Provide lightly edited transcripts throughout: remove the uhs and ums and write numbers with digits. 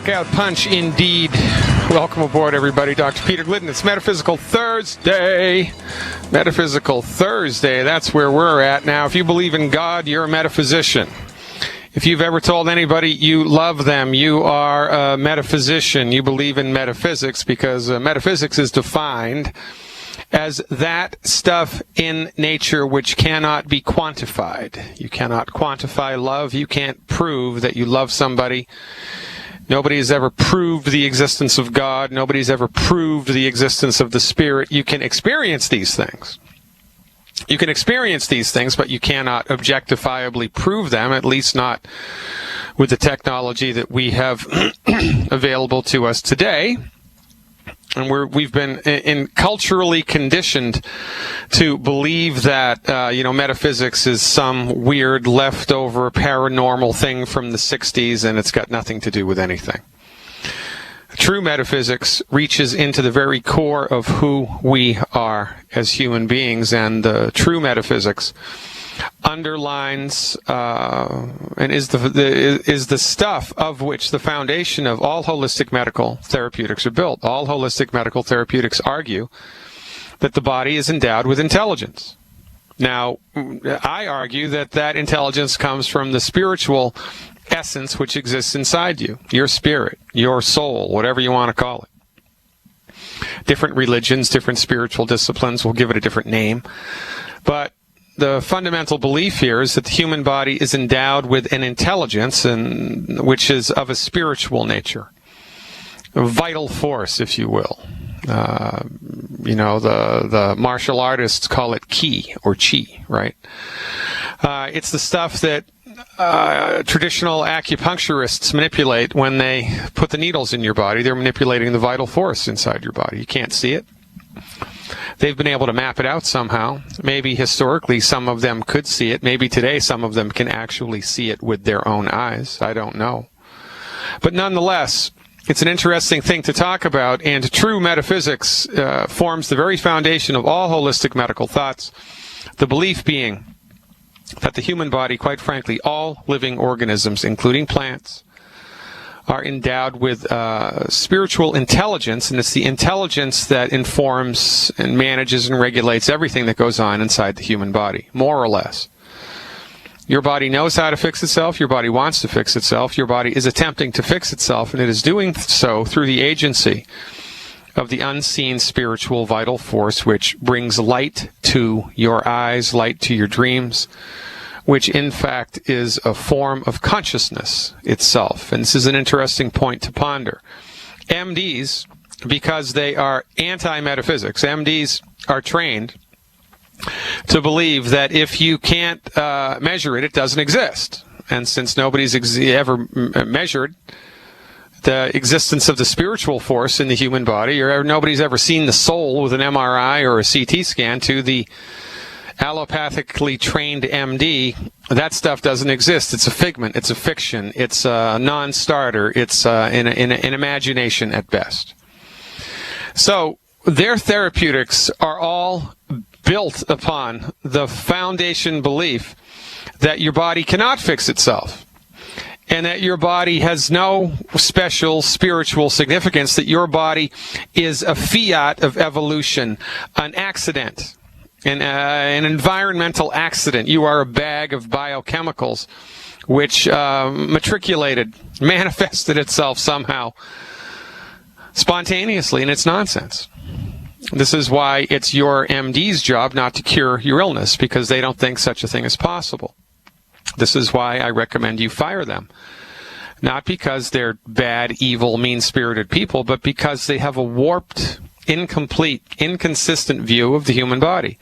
Knockout punch indeed. Welcome aboard, everybody. Dr. Peter Glidden. It's Metaphysical Thursday. Metaphysical Thursday. That's where we're at. Now, if you believe in God, you're a metaphysician. If you've ever told anybody you love them, you are a metaphysician. You believe in metaphysics because metaphysics is defined as that stuff in nature which cannot be quantified. You cannot quantify love. You can't prove that you love somebody. Nobody has ever proved the existence of God. Nobody's ever proved the existence of the Spirit. You can experience these things. You can experience these things, but you cannot objectifiably prove them, at least not with the technology that we have available to us today. And we've been culturally conditioned to believe that, metaphysics is some weird leftover paranormal thing from the 60s, and it's got nothing to do with anything. True metaphysics reaches into the very core of who we are as human beings, and true metaphysics underlines and is the stuff of which the foundation of all holistic medical therapeutics are built. All holistic medical therapeutics argue that the body is endowed with intelligence. Now, I argue that intelligence comes from the spiritual essence which exists inside you, your spirit, your soul, whatever you want to call it. Different religions, different spiritual disciplines will give it a different name, but the fundamental belief here is that the human body is endowed with an intelligence, which is of a spiritual nature, a vital force, if you will. The martial artists call it ki or chi, right? It's the stuff that traditional acupuncturists manipulate when they put the needles in your body. They're manipulating the vital force inside your body. You can't see it. They've been able to map it out somehow. Maybe historically some of them could see it. Maybe today some of them can actually see it with their own eyes. I don't know. But nonetheless, it's an interesting thing to talk about, and true metaphysics forms the very foundation of all holistic medical thoughts, the belief being that the human body, quite frankly, all living organisms, including plants, are endowed with spiritual intelligence, and it's the intelligence that informs and manages and regulates everything that goes on inside the human body, more or less. Your body knows how to fix itself. Your body wants to fix itself. Your body is attempting to fix itself, and it is doing so through the agency of the unseen spiritual vital force which brings light to your eyes, light to your dreams, which in fact is a form of consciousness itself. And this is an interesting point to ponder. MDs, because they are anti-metaphysics, MDs are trained to believe that if you can't measure it, it doesn't exist. And since nobody's ever measured the existence of the spiritual force in the human body, or nobody's ever seen the soul with an MRI or a CT scan, to the allopathically trained MD, that stuff doesn't exist. It's a figment. It's a fiction. It's a non-starter. It's an imagination at best. So their therapeutics are all built upon the foundation belief that your body cannot fix itself, and that your body has no special spiritual significance, that your body is a fiat of evolution, an accident, an environmental accident. You are a bag of biochemicals which manifested itself somehow spontaneously, and it's nonsense. This is why it's your MD's job not to cure your illness, because they don't think such a thing is possible. This is why I recommend you fire them. Not because they're bad, evil, mean-spirited people, but because they have a warped, incomplete, inconsistent view of the human body.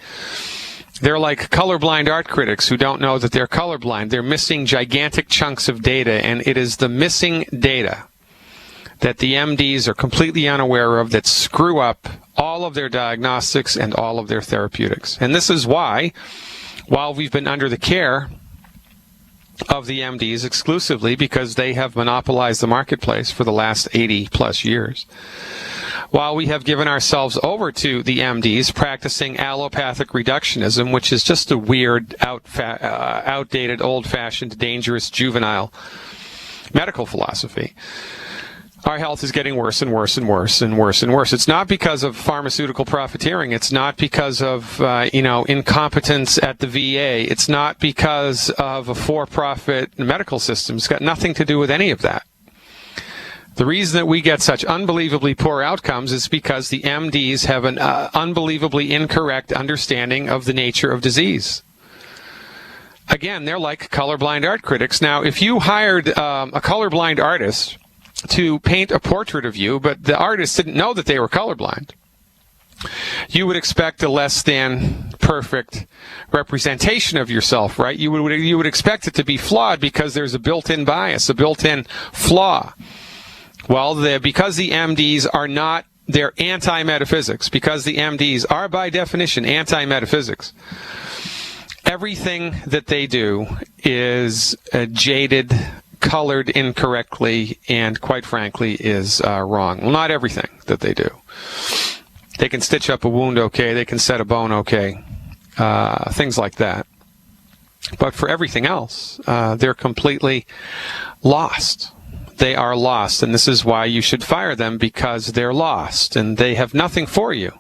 They're like colorblind art critics who don't know that they're colorblind. They're missing gigantic chunks of data, and it is the missing data that the MDs are completely unaware of that screw up all of their diagnostics and all of their therapeutics. And this is why, while we've been under the care of the MDs exclusively, because they have monopolized the marketplace for the last 80 plus years, while we have given ourselves over to the MDs practicing allopathic reductionism, which is just a weird, outdated, old-fashioned, dangerous, juvenile medical philosophy, our health is getting worse and worse and worse and worse and worse. It's not because of pharmaceutical profiteering. It's not because of, incompetence at the VA. It's not because of a for-profit medical system. It's got nothing to do with any of that. The reason that we get such unbelievably poor outcomes is because the MDs have an unbelievably incorrect understanding of the nature of disease. Again, they're like colorblind art critics. Now, if you hired a colorblind artist to paint a portrait of you, but the artist didn't know that they were colorblind, you would expect a less than perfect representation of yourself, right? You would expect it to be flawed because there's a built-in bias, a built-in flaw. Well, because the MDs are not, they're anti-metaphysics, because the MDs are by definition anti-metaphysics. Everything that they do is jaded, colored incorrectly, and quite frankly is wrong. Well, not everything that they do. They can stitch up a wound okay, they can set a bone okay, things like that. But for everything else, they're completely lost. They are lost, and this is why you should fire them, because they're lost, and they have nothing for you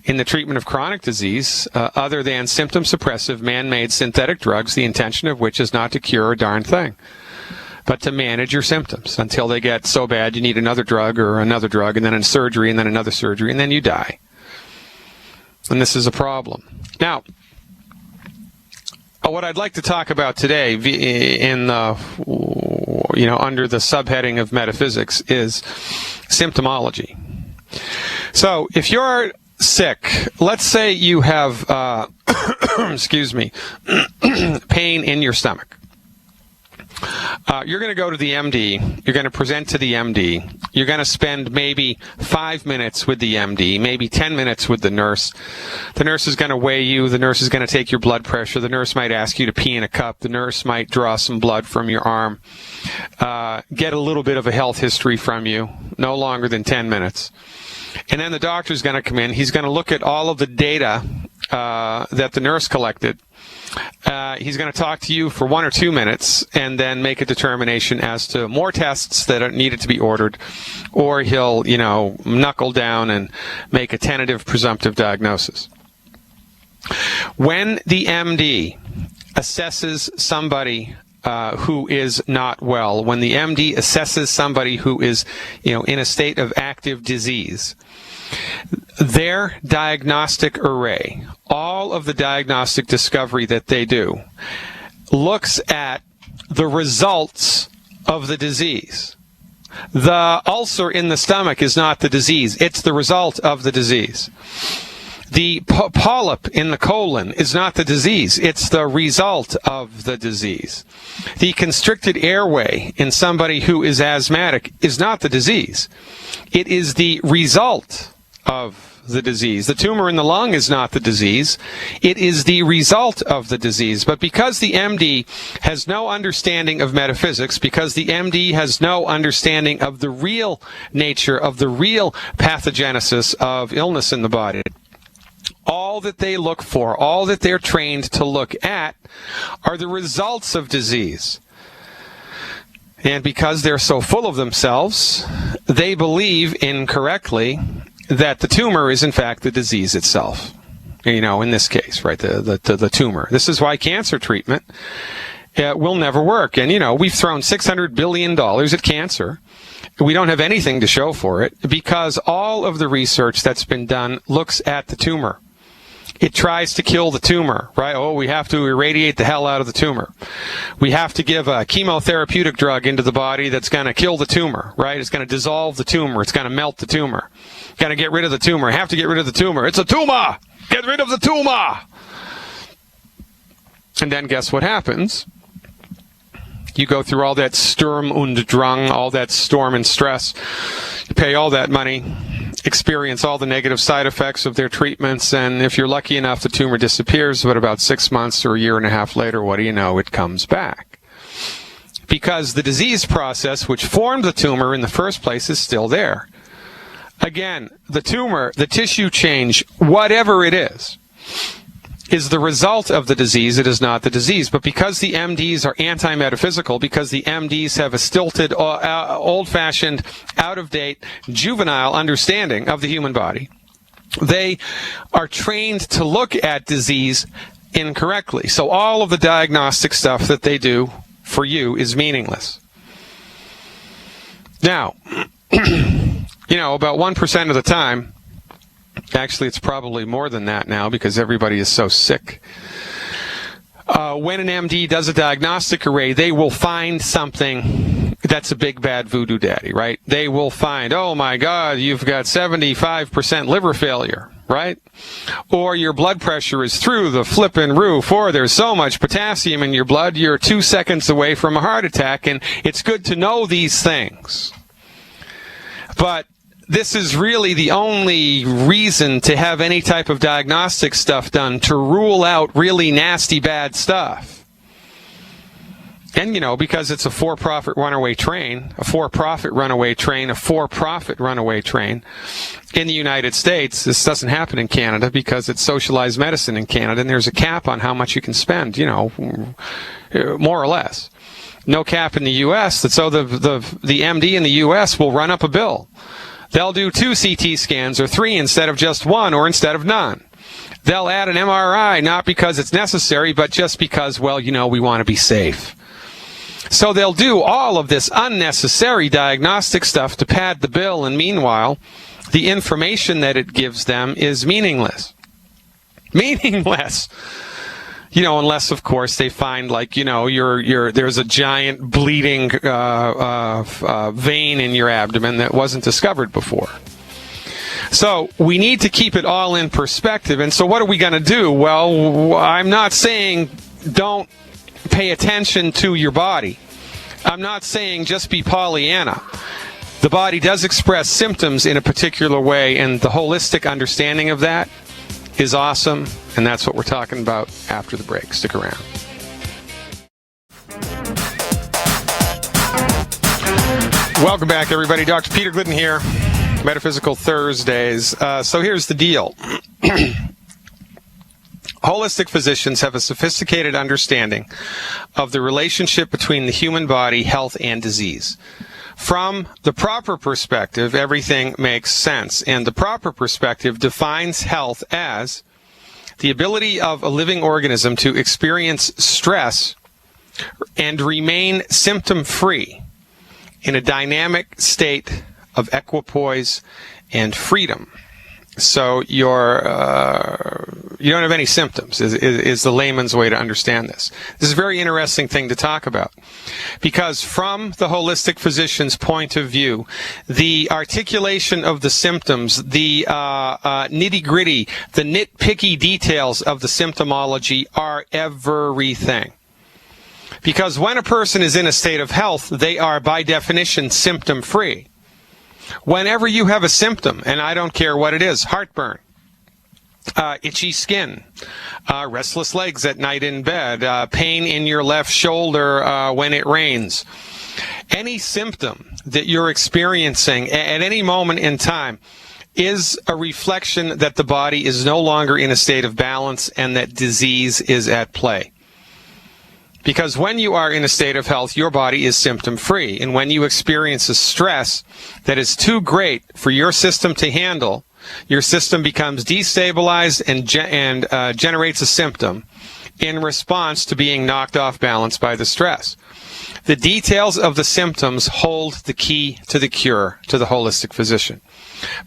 in the treatment of chronic disease other than symptom-suppressive, man-made synthetic drugs, the intention of which is not to cure a darn thing, but to manage your symptoms until they get so bad you need another drug, and then a surgery, and then another surgery, and then you die. And this is a problem. Now, what I'd like to talk about today in the, under the subheading of metaphysics is symptomology. So if you're sick, let's say you have, pain in your stomach. You're going to go to the MD, you're going to present to the MD, you're going to spend maybe 5 minutes with the MD, maybe 10 minutes with the nurse. The nurse is going to weigh you, the nurse is going to take your blood pressure, the nurse might ask you to pee in a cup, the nurse might draw some blood from your arm, get a little bit of a health history from you, no longer than 10 minutes. And then the doctor's going to come in, he's going to look at all of the data that the nurse collected. He's going to talk to you for 1 or 2 minutes and then make a determination as to more tests that are needed to be ordered, or he'll, knuckle down and make a tentative presumptive diagnosis. When the MD assesses somebody who is not well, when the MD assesses somebody who is, in a state of active disease, their diagnostic array, all of the diagnostic discovery that they do, looks at the results of the disease. The ulcer in the stomach is not the disease, it's the result of the disease. The polyp in the colon is not the disease, it's the result of the disease. The constricted airway in somebody who is asthmatic is not the disease, it is the result of the disease. The tumor in the lung is not the disease, it is the result of the disease. But because the MD has no understanding of metaphysics, because the MD has no understanding of the real nature, of the real pathogenesis of illness in the body, all that they look for, all that they're trained to look at, are the results of disease. And because they're so full of themselves, they believe incorrectly that the tumor is in fact the disease itself. In this case, right, the tumor. This is why cancer treatment will never work. And, we've thrown $600 billion at cancer. We don't have anything to show for it because all of the research that's been done looks at the tumor. It tries to kill the tumor, right? Oh, we have to irradiate the hell out of the tumor. We have to give a chemotherapeutic drug into the body that's going to kill the tumor, right? It's going to dissolve the tumor. It's going to melt the tumor. Got to get rid of the tumor. Have to get rid of the tumor. It's a tumor! Get rid of the tumor! And then guess what happens? You go through all that Sturm und Drang, all that storm and stress. You pay all that money, experience all the negative side effects of their treatments, and if you're lucky enough, the tumor disappears, but about 6 months or a year and a half later, what do you know? It comes back. Because the disease process which formed the tumor in the first place is still there. Again, the tumor, the tissue change, whatever it is, is the result of the disease. It is not the disease. But because the MDs are anti-metaphysical, because the MDs have a stilted, old-fashioned, out-of-date, juvenile understanding of the human body, they are trained to look at disease incorrectly. So all of the diagnostic stuff that they do for you is meaningless. Now, about 1% of the time, actually it's probably more than that now because everybody is so sick. When an MD does a diagnostic array, they will find something that's a big bad voodoo daddy, right? They will find, oh my God, you've got 75% liver failure, right? Or your blood pressure is through the flippin' roof, or there's so much potassium in your blood, you're 2 seconds away from a heart attack, and it's good to know these things. But this is really the only reason to have any type of diagnostic stuff done, to rule out really nasty bad stuff. And, because it's a for-profit runaway train in the United States. This doesn't happen in Canada because it's socialized medicine in Canada, and there's a cap on how much you can spend, more or less. No cap in the U.S., so the MD in the U.S. will run up a bill. They'll do 2 CT scans or 3 instead of just 1 or instead of none. They'll add an MRI, not because it's necessary, but just because, we want to be safe. So they'll do all of this unnecessary diagnostic stuff to pad the bill, and meanwhile, the information that it gives them is meaningless. Meaningless! Unless, of course, they find, there's a giant bleeding vein in your abdomen that wasn't discovered before. So we need to keep it all in perspective. And so what are we going to do? Well, I'm not saying don't pay attention to your body. I'm not saying just be Pollyanna. The body does express symptoms in a particular way, and the holistic understanding of that is awesome, and that's what we're talking about after the break. Stick around. Welcome back, everybody. Dr. Peter Glidden here, Metaphysical Thursdays. So here's the deal. Holistic physicians have a sophisticated understanding of the relationship between the human body, health, and disease. From the proper perspective, everything makes sense. And the proper perspective defines health as the ability of a living organism to experience stress and remain symptom-free in a dynamic state of equipoise and freedom. So you don't have any symptoms, is the layman's way to understand this. This is a very interesting thing to talk about, because from the holistic physician's point of view, the articulation of the symptoms, the nitty-gritty, the nitpicky details of the symptomology are everything. Because when a person is in a state of health, they are by definition symptom-free. Whenever you have a symptom, and I don't care what it is, heartburn, itchy skin, restless legs at night in bed, pain in your left shoulder when it rains, any symptom that you're experiencing at any moment in time is a reflection that the body is no longer in a state of balance and that disease is at play. Because when you are in a state of health, your body is symptom-free. And when you experience a stress that is too great for your system to handle, your system becomes destabilized and generates a symptom in response to being knocked off balance by the stress. The details of the symptoms hold the key to the cure to the holistic physician.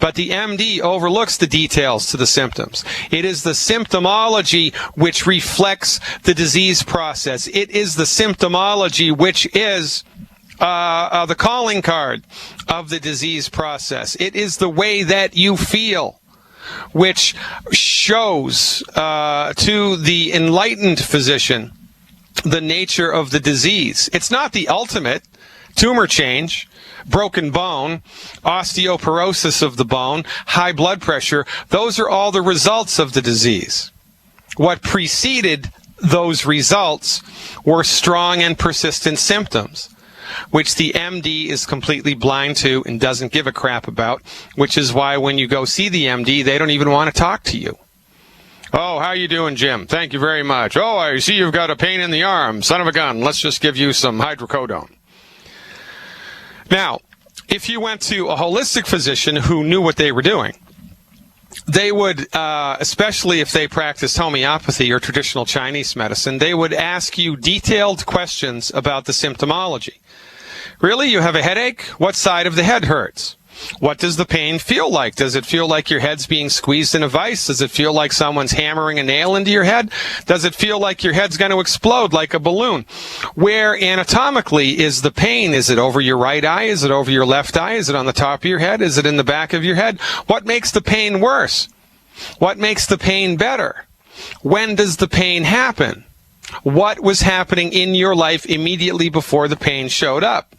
But the MD overlooks the details to the symptoms. It is the symptomology which reflects the disease process. It is the symptomology which is the calling card of the disease process. It is the way that you feel, which shows to the enlightened physician the nature of the disease. It's not the ultimate tumor change, broken bone, osteoporosis of the bone, high blood pressure. Those are all the results of the disease. What preceded those results were strong and persistent symptoms, which the MD is completely blind to and doesn't give a crap about, which is why when you go see the MD, they don't even want to talk to you. Oh, how you doing, Jim? Thank you very much. Oh, I see you've got a pain in the arm. Son of a gun. Let's just give you some hydrocodone. Now, if you went to a holistic physician who knew what they were doing, they would, especially if they practiced homeopathy or traditional Chinese medicine, they would ask you detailed questions about the symptomology. Really? You have a headache? What side of the head hurts? What does the pain feel like? Does it feel like your head's being squeezed in a vice? Does it feel like someone's hammering a nail into your head? Does it feel like your head's going to explode like a balloon? Where anatomically is the pain? Is it over your right eye? Is it over your left eye? Is it on the top of your head? Is it in the back of your head? What makes the pain worse? What makes the pain better? When does the pain happen? What was happening in your life immediately before the pain showed up?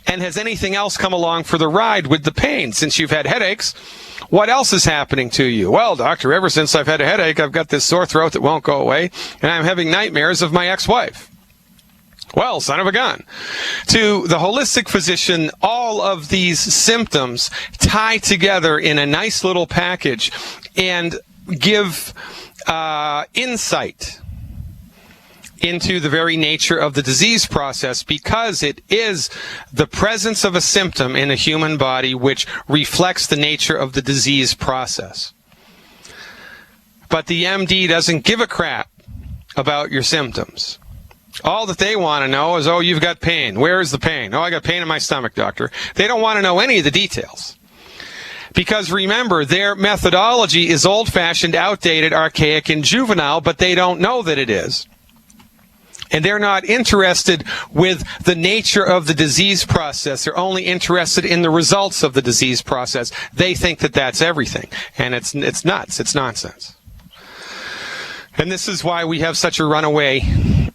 And has anything else come along for the ride with the pain? Since you've had headaches, what else is happening to you? Well, doctor, ever since I've had a headache, I've got this sore throat that won't go away, and I'm having nightmares of my ex-wife. Well, son of a gun. To the holistic physician, all of these symptoms tie together in a nice little package and give insight into the very nature of the disease process, because it is the presence of a symptom in a human body which reflects the nature of the disease process. But the MD doesn't give a crap about your symptoms. All that they want to know is, oh, you've got pain. Where is the pain? Oh, I got pain in my stomach, doctor. They don't want to know any of the details. Because remember, their methodology is old-fashioned, outdated, archaic, and juvenile, but they don't know that it is. And they're not interested with the nature of the disease process. They're only interested in the results of the disease process. They think that that's everything. And it's nuts. It's nonsense. And this is why we have such a runaway.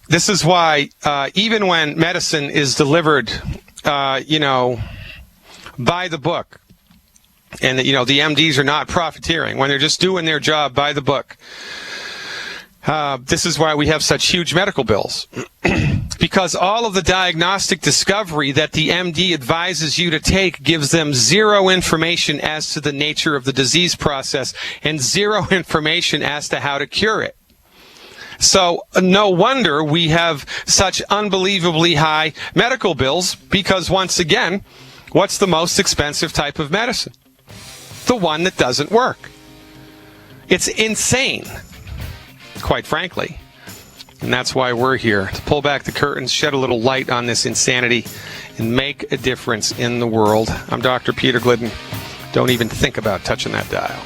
This is why even when medicine is delivered, by the book, and, the MDs are not profiteering, when they're just doing their job by the book, this is why we have such huge medical bills. Because all of the diagnostic discovery that the MD advises you to take gives them zero information as to the nature of the disease process and zero information as to how to cure it. So no wonder we have such unbelievably high medical bills, because once again, what's the most expensive type of medicine? The one that doesn't work. It's insane, quite frankly. And that's why we're here, to pull back the curtains, shed a little light on this insanity, and make a difference in the world. I'm Dr. Peter Glidden. Don't even think about touching that dial.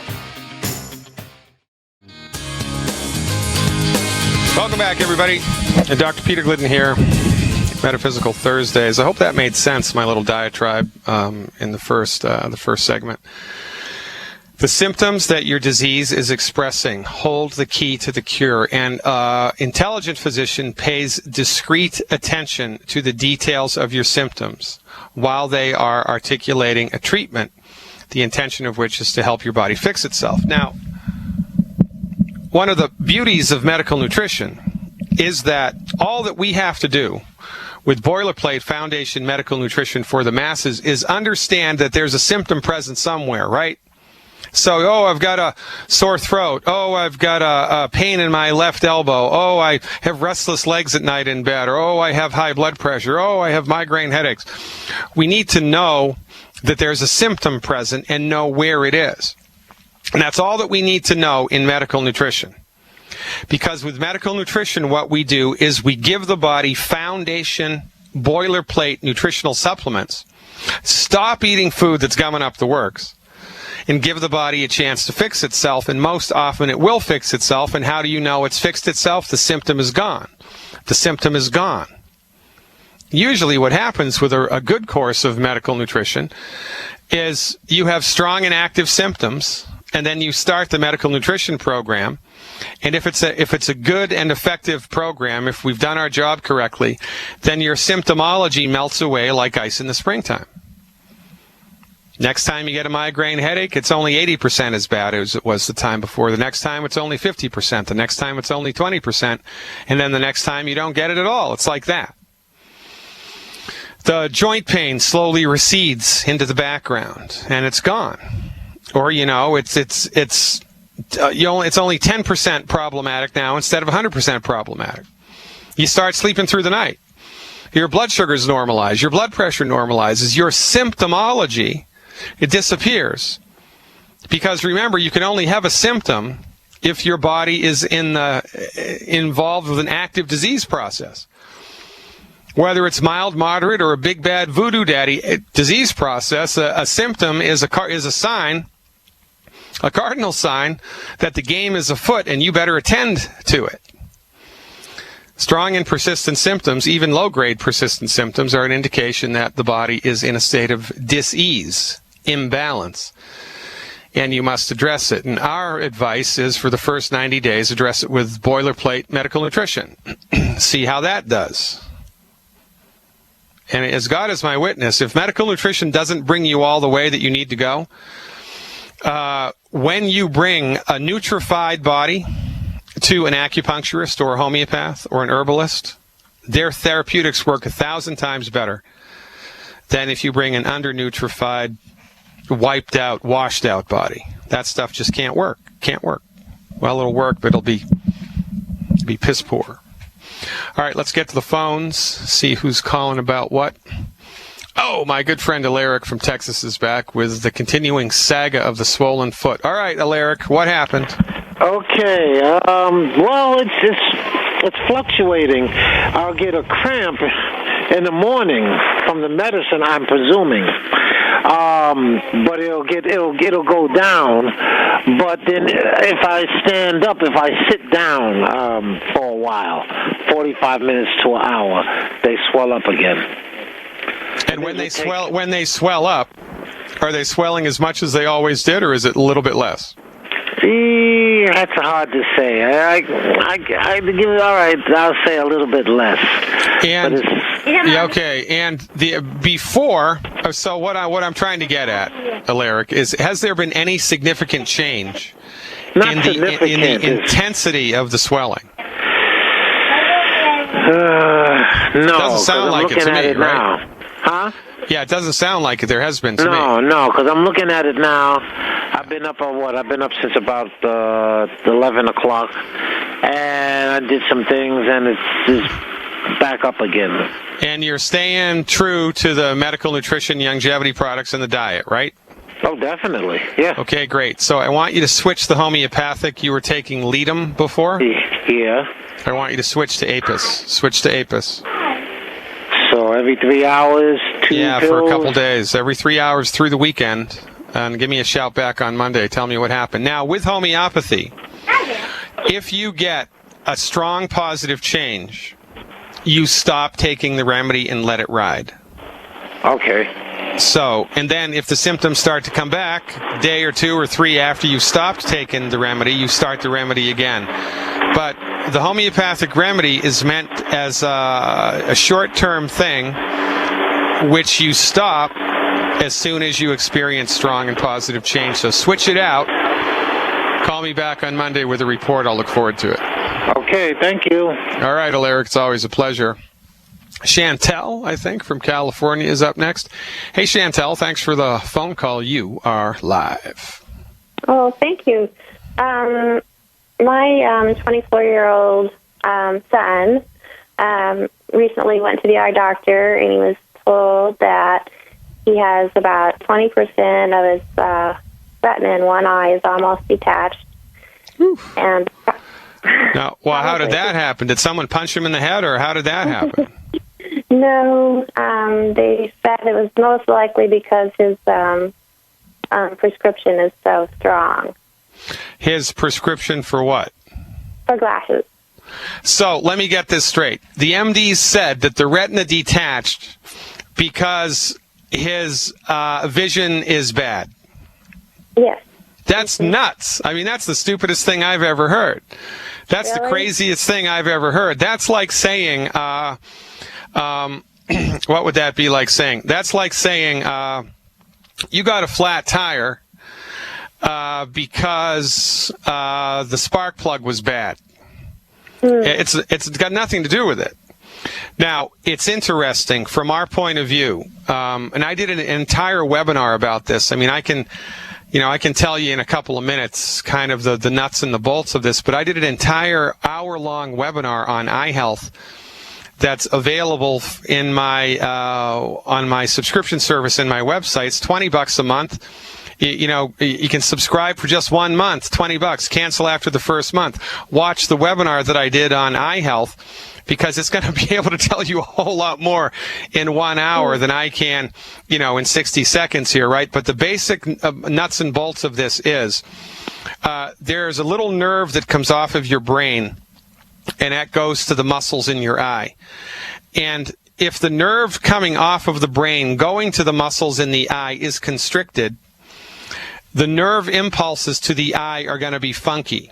Welcome back, everybody. Dr. Peter Glidden here, Metaphysical Thursdays. I hope that made sense, my little diatribe in the first segment. The symptoms that your disease is expressing hold the key to the cure, and intelligent physician pays discreet attention to the details of your symptoms while they are articulating a treatment, the intention of which is to help your body fix itself. Now, one of the beauties of medical nutrition is that all that we have to do with boilerplate foundation medical nutrition for the masses is understand that there's a symptom present somewhere, right? So, I've got a sore throat. I've got a pain in my left elbow. I have restless legs at night in bed. Or, I have high blood pressure. I have migraine headaches. We need to know that there's a symptom present and know where it is. And that's all that we need to know in medical nutrition. Because with medical nutrition, what we do is we give the body foundation, boilerplate nutritional supplements. Stop eating food that's gumming up the works, and give the body a chance to fix itself, and most often it will fix itself. And how do you know it's fixed itself? The symptom is gone. The symptom is gone. Usually what happens with a good course of medical nutrition is you have strong and active symptoms, and then you start the medical nutrition program. And if it's a good and effective program, if we've done our job correctly, then your symptomology melts away like ice in the springtime. Next time you get a migraine headache, it's only 80% as bad as it was the time before. The next time it's only 50%. The next time it's only 20%. And then the next time you don't get it at all. It's like that. The joint pain slowly recedes into the background and it's gone. Or, it's it's only 10% problematic now instead of 100% problematic. You start sleeping through the night. Your blood sugars normalize. Your blood pressure normalizes. Your symptomology, it disappears. Because remember, you can only have a symptom if your body is involved with an active disease process. Whether it's mild, moderate, or a big bad voodoo daddy disease process, a symptom is a sign, a cardinal sign that the game is afoot and you better attend to it. Strong and persistent symptoms, even low-grade persistent symptoms, are an indication that the body is in a state of dis-ease, imbalance, and you must address it. And our advice is for the first 90 days, address it with boilerplate medical nutrition. See how that does. And as God is my witness, if medical nutrition doesn't bring you all the way that you need to go, when you bring a nutrified body to an acupuncturist or a homeopath or an herbalist, their therapeutics work 1,000 times better than if you bring an under-nutrified, wiped out, washed out body. That stuff just can't work. Can't work. Well, it'll work, but it'll be piss poor. All right, let's get to the phones, see who's calling about what. Oh, my good friend Alaric from Texas is back with the continuing saga of the swollen foot. All right, Alaric, what happened? Okay, well, it's fluctuating. I'll get a cramp in the morning from the medicine, I'm presuming. But it'll go down. But then if I stand up, if I sit down for a while, 45 minutes to an hour, they swell up again. And when they swell up, are they swelling as much as they always did, or is it a little bit less? That's hard to say. I give it, all right, I'll say a little bit less. And okay, and so what I'm trying to get at, Alaric, is has there been any significant change in the intensity of the swelling? No. Doesn't sound like it to me, right? Now. Huh? Yeah, it doesn't sound like it. There has been to me. No, because I'm looking at it now. I've been up I've been up since about 11 o'clock, and I did some things, and it's just back up again. And you're staying true to the medical nutrition, longevity products, and the diet, right? Oh, definitely, yeah. Okay, great. So I want you to switch the homeopathic. You were taking Leadum before? Yeah. I want you to switch to Apis. Switch to Apis. So every 3 hours, 2 pills? For a couple days. Every 3 hours through the weekend. And give me a shout back on Monday. Tell me what happened. Now, with homeopathy, if you get a strong positive change, you stop taking the remedy and let it ride. Okay. So, and then if the symptoms start to come back, day or 2 or 3 after you've stopped taking the remedy, you start the remedy again. But the homeopathic remedy is meant as a short-term thing, which you stop as soon as you experience strong and positive change. So switch it out. Call me back on Monday with a report. I'll look forward to it. Okay, thank you. All right, Alaric, it's always a pleasure. Chantel, I think, from California is up next. Hey, Chantel, thanks for the phone call. You are live. Oh, thank you. My 24-year-old son recently went to the eye doctor, and he was told that he has about 20% of his retina in one eye is almost detached. Oof. And now, well, how did that happen? Did someone punch him in the head, or how did that happen? No, they said it was most likely because his prescription is so strong. His prescription for what? For glasses. So let me get this straight. The MDs said that the retina detached because his vision is bad. Yes. That's nuts. I mean, that's the stupidest thing I've ever heard. That's really? The craziest thing I've ever heard. That's like saying, what would that be like saying? That's like saying, you got a flat tire because the spark plug was bad. It's got nothing to do with it. Now, it's interesting from our point of view, and I did an entire webinar about this. I mean, I can I can tell you in a couple of minutes kind of the nuts and the bolts of this, but I did an entire hour-long webinar on eye health that's available in my on my subscription service in my website. It's $20 a month. You can subscribe for just 1 month, $20. Cancel after the first month. Watch the webinar that I did on eye health, because it's going to be able to tell you a whole lot more in 1 hour than I can, in 60 seconds here, right? But the basic nuts and bolts of this is there's a little nerve that comes off of your brain, and that goes to the muscles in your eye. And if the nerve coming off of the brain going to the muscles in the eye is constricted, the nerve impulses to the eye are going to be funky.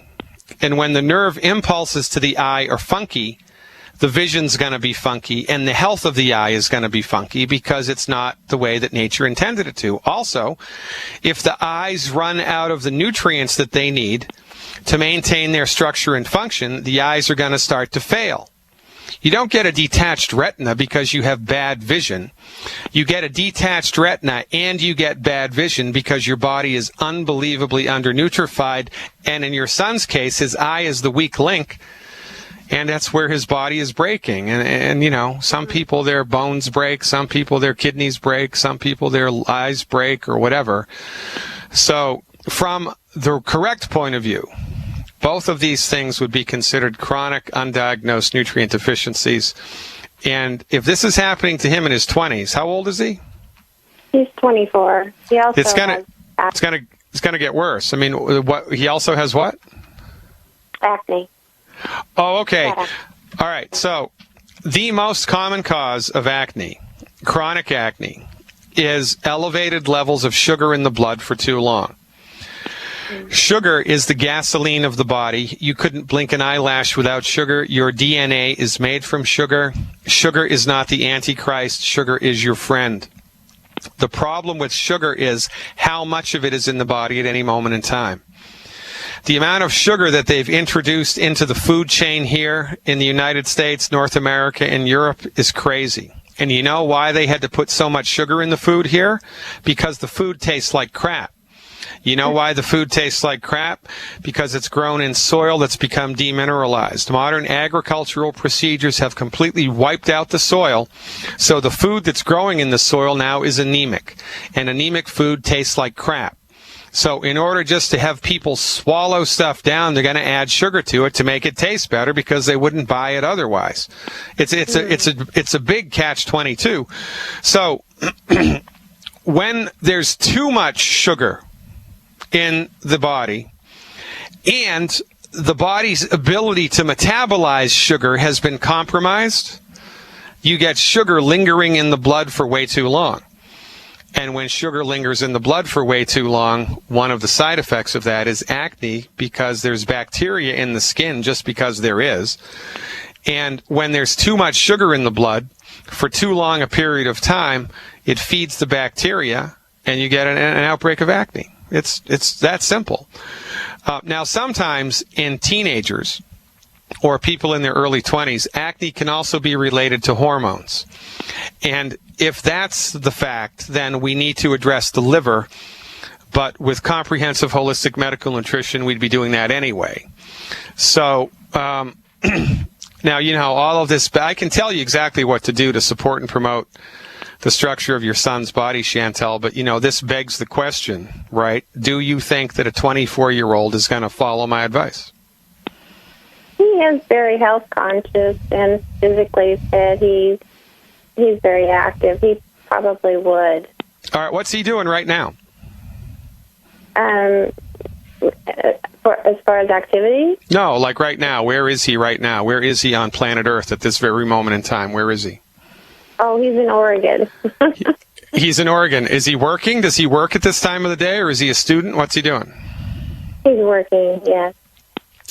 And when the nerve impulses to the eye are funky, the vision's going to be funky, and the health of the eye is going to be funky because it's not the way that nature intended it to. Also, if the eyes run out of the nutrients that they need to maintain their structure and function, the eyes are going to start to fail. You don't get a detached retina because you have bad vision. You get a detached retina and you get bad vision because your body is unbelievably undernutrified. And in your son's case, his eye is the weak link, and that's where his body is breaking. And some people, their bones break. Some people, their kidneys break. Some people, their eyes break or whatever. So from the correct point of view, both of these things would be considered chronic undiagnosed nutrient deficiencies. And if this is happening to him in his 20s, how old is he? He's 24. He also it's gonna get worse. I mean, what he also has what? Acne. Oh, okay. Yeah. All right. So the most common cause of acne, chronic acne, is elevated levels of sugar in the blood for too long. Sugar is the gasoline of the body. You couldn't blink an eyelash without sugar. Your DNA is made from sugar. Sugar is not the Antichrist. Sugar is your friend. The problem with sugar is how much of it is in the body at any moment in time. The amount of sugar that they've introduced into the food chain here in the United States, North America, and Europe is crazy. And you know why they had to put so much sugar in the food here? Because the food tastes like crap. You know why the food tastes like crap? Because it's grown in soil that's become demineralized. Modern agricultural procedures have completely wiped out the soil, so the food that's growing in the soil now is anemic, and anemic food tastes like crap. So in order just to have people swallow stuff down, they're going to add sugar to it to make it taste better because they wouldn't buy it otherwise. It's a big catch-22. So when there's too much sugar in the body, and the body's ability to metabolize sugar has been compromised, you get sugar lingering in the blood for way too long. And when sugar lingers in the blood for way too long, one of the side effects of that is acne, because there's bacteria in the skin just because there is. And when there's too much sugar in the blood for too long a period of time, it feeds the bacteria and you get an outbreak of acne. It's that simple. Now, sometimes in teenagers or people in their early 20s, acne can also be related to hormones. And if that's the fact, then we need to address the liver. But with comprehensive holistic medical nutrition, we'd be doing that anyway. So now, all of this, I can tell you exactly what to do to support and promote the structure of your son's body, Chantel, but this begs the question, right? Do you think that a 24-year-old is going to follow my advice? He is very health conscious and physically fit. He's very active. He probably would. All right, what's he doing right now? As far as activity? No, like right now. Where is he right now? Where is he on planet Earth at this very moment in time? Where is he? Oh, he's in Oregon. He's in Oregon. Is he working? Does he work at this time of the day, or is he a student? What's he doing? He's working, yes.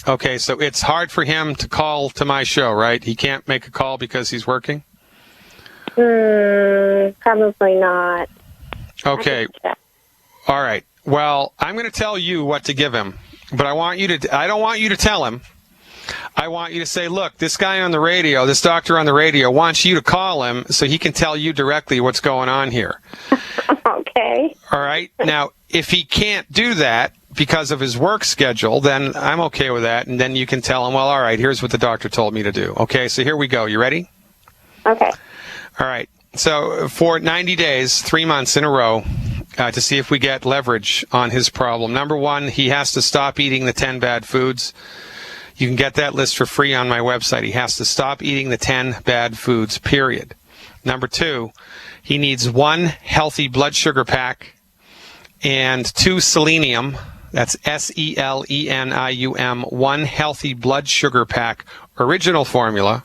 Okay, so it's hard for him to call to my show, right? He can't make a call because he's working? Probably not. Okay. All right. Well, I'm going to tell you what to give him, but I don't want you to tell him. I want you to say, look, this guy on the radio, this doctor on the radio wants you to call him so he can tell you directly what's going on here. Okay. All right. Now, if he can't do that because of his work schedule, then I'm okay with that. And then you can tell him, well, all right, here's what the doctor told me to do. Okay, so here we go. You ready? Okay. All right. So for 90 days, 3 months in a row, to see if we get leverage on his problem. Number one, he has to stop eating the 10 bad foods. You can get that list for free on my website. He has to stop eating the 10 bad foods, period. Number two, he needs 1 healthy blood sugar pack and 2 selenium. That's SELENIUM, 1 healthy blood sugar pack, original formula.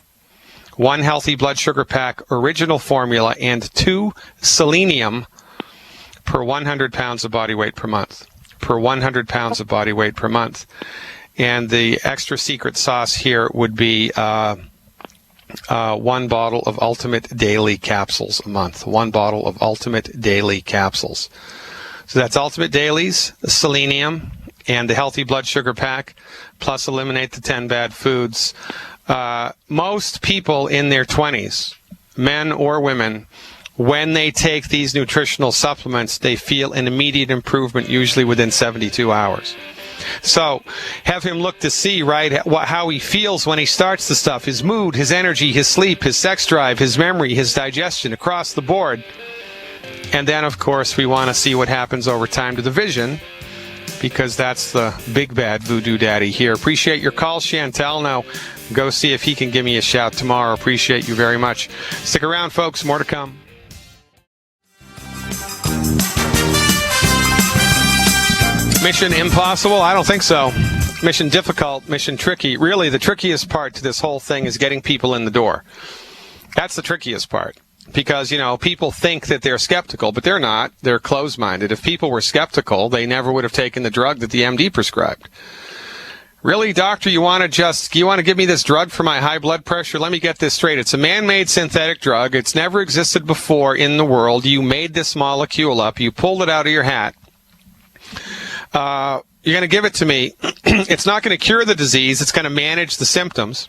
1 healthy blood sugar pack, original formula, and 2 selenium per 100 pounds of body weight per month. Per 100 pounds of body weight per month. And the extra secret sauce here would be 1 bottle of Ultimate Daily Capsules a month. 1 bottle of Ultimate Daily Capsules. So that's Ultimate Dailies, selenium, and the healthy blood sugar pack, plus eliminate the 10 bad foods. Most people in their 20s, men or women, when they take these nutritional supplements, they feel an immediate improvement, usually within 72 hours. So have him look to see, right, how he feels when he starts the stuff, his mood, his energy, his sleep, his sex drive, his memory, his digestion, across the board. And then, of course, we want to see what happens over time to the vision, because that's the big bad voodoo daddy here. Appreciate your call, Chantel. Now, go see if he can give me a shout tomorrow. Appreciate you very much. Stick around, folks. More to come. Mission impossible? I don't think so. Mission difficult, mission tricky. Really, the trickiest part to this whole thing is getting people in the door. That's the trickiest part. Because, you know, people think that they're skeptical, but they're not. They're closed-minded. If people were skeptical, they never would have taken the drug that the MD prescribed. Really, doctor, you want to give me this drug for my high blood pressure? Let me get this straight. It's a man-made synthetic drug. It's never existed before in the world. You made this molecule up. You pulled it out of your hat. You're going to give it to me. It's not going to cure the disease. It's going to manage the symptoms.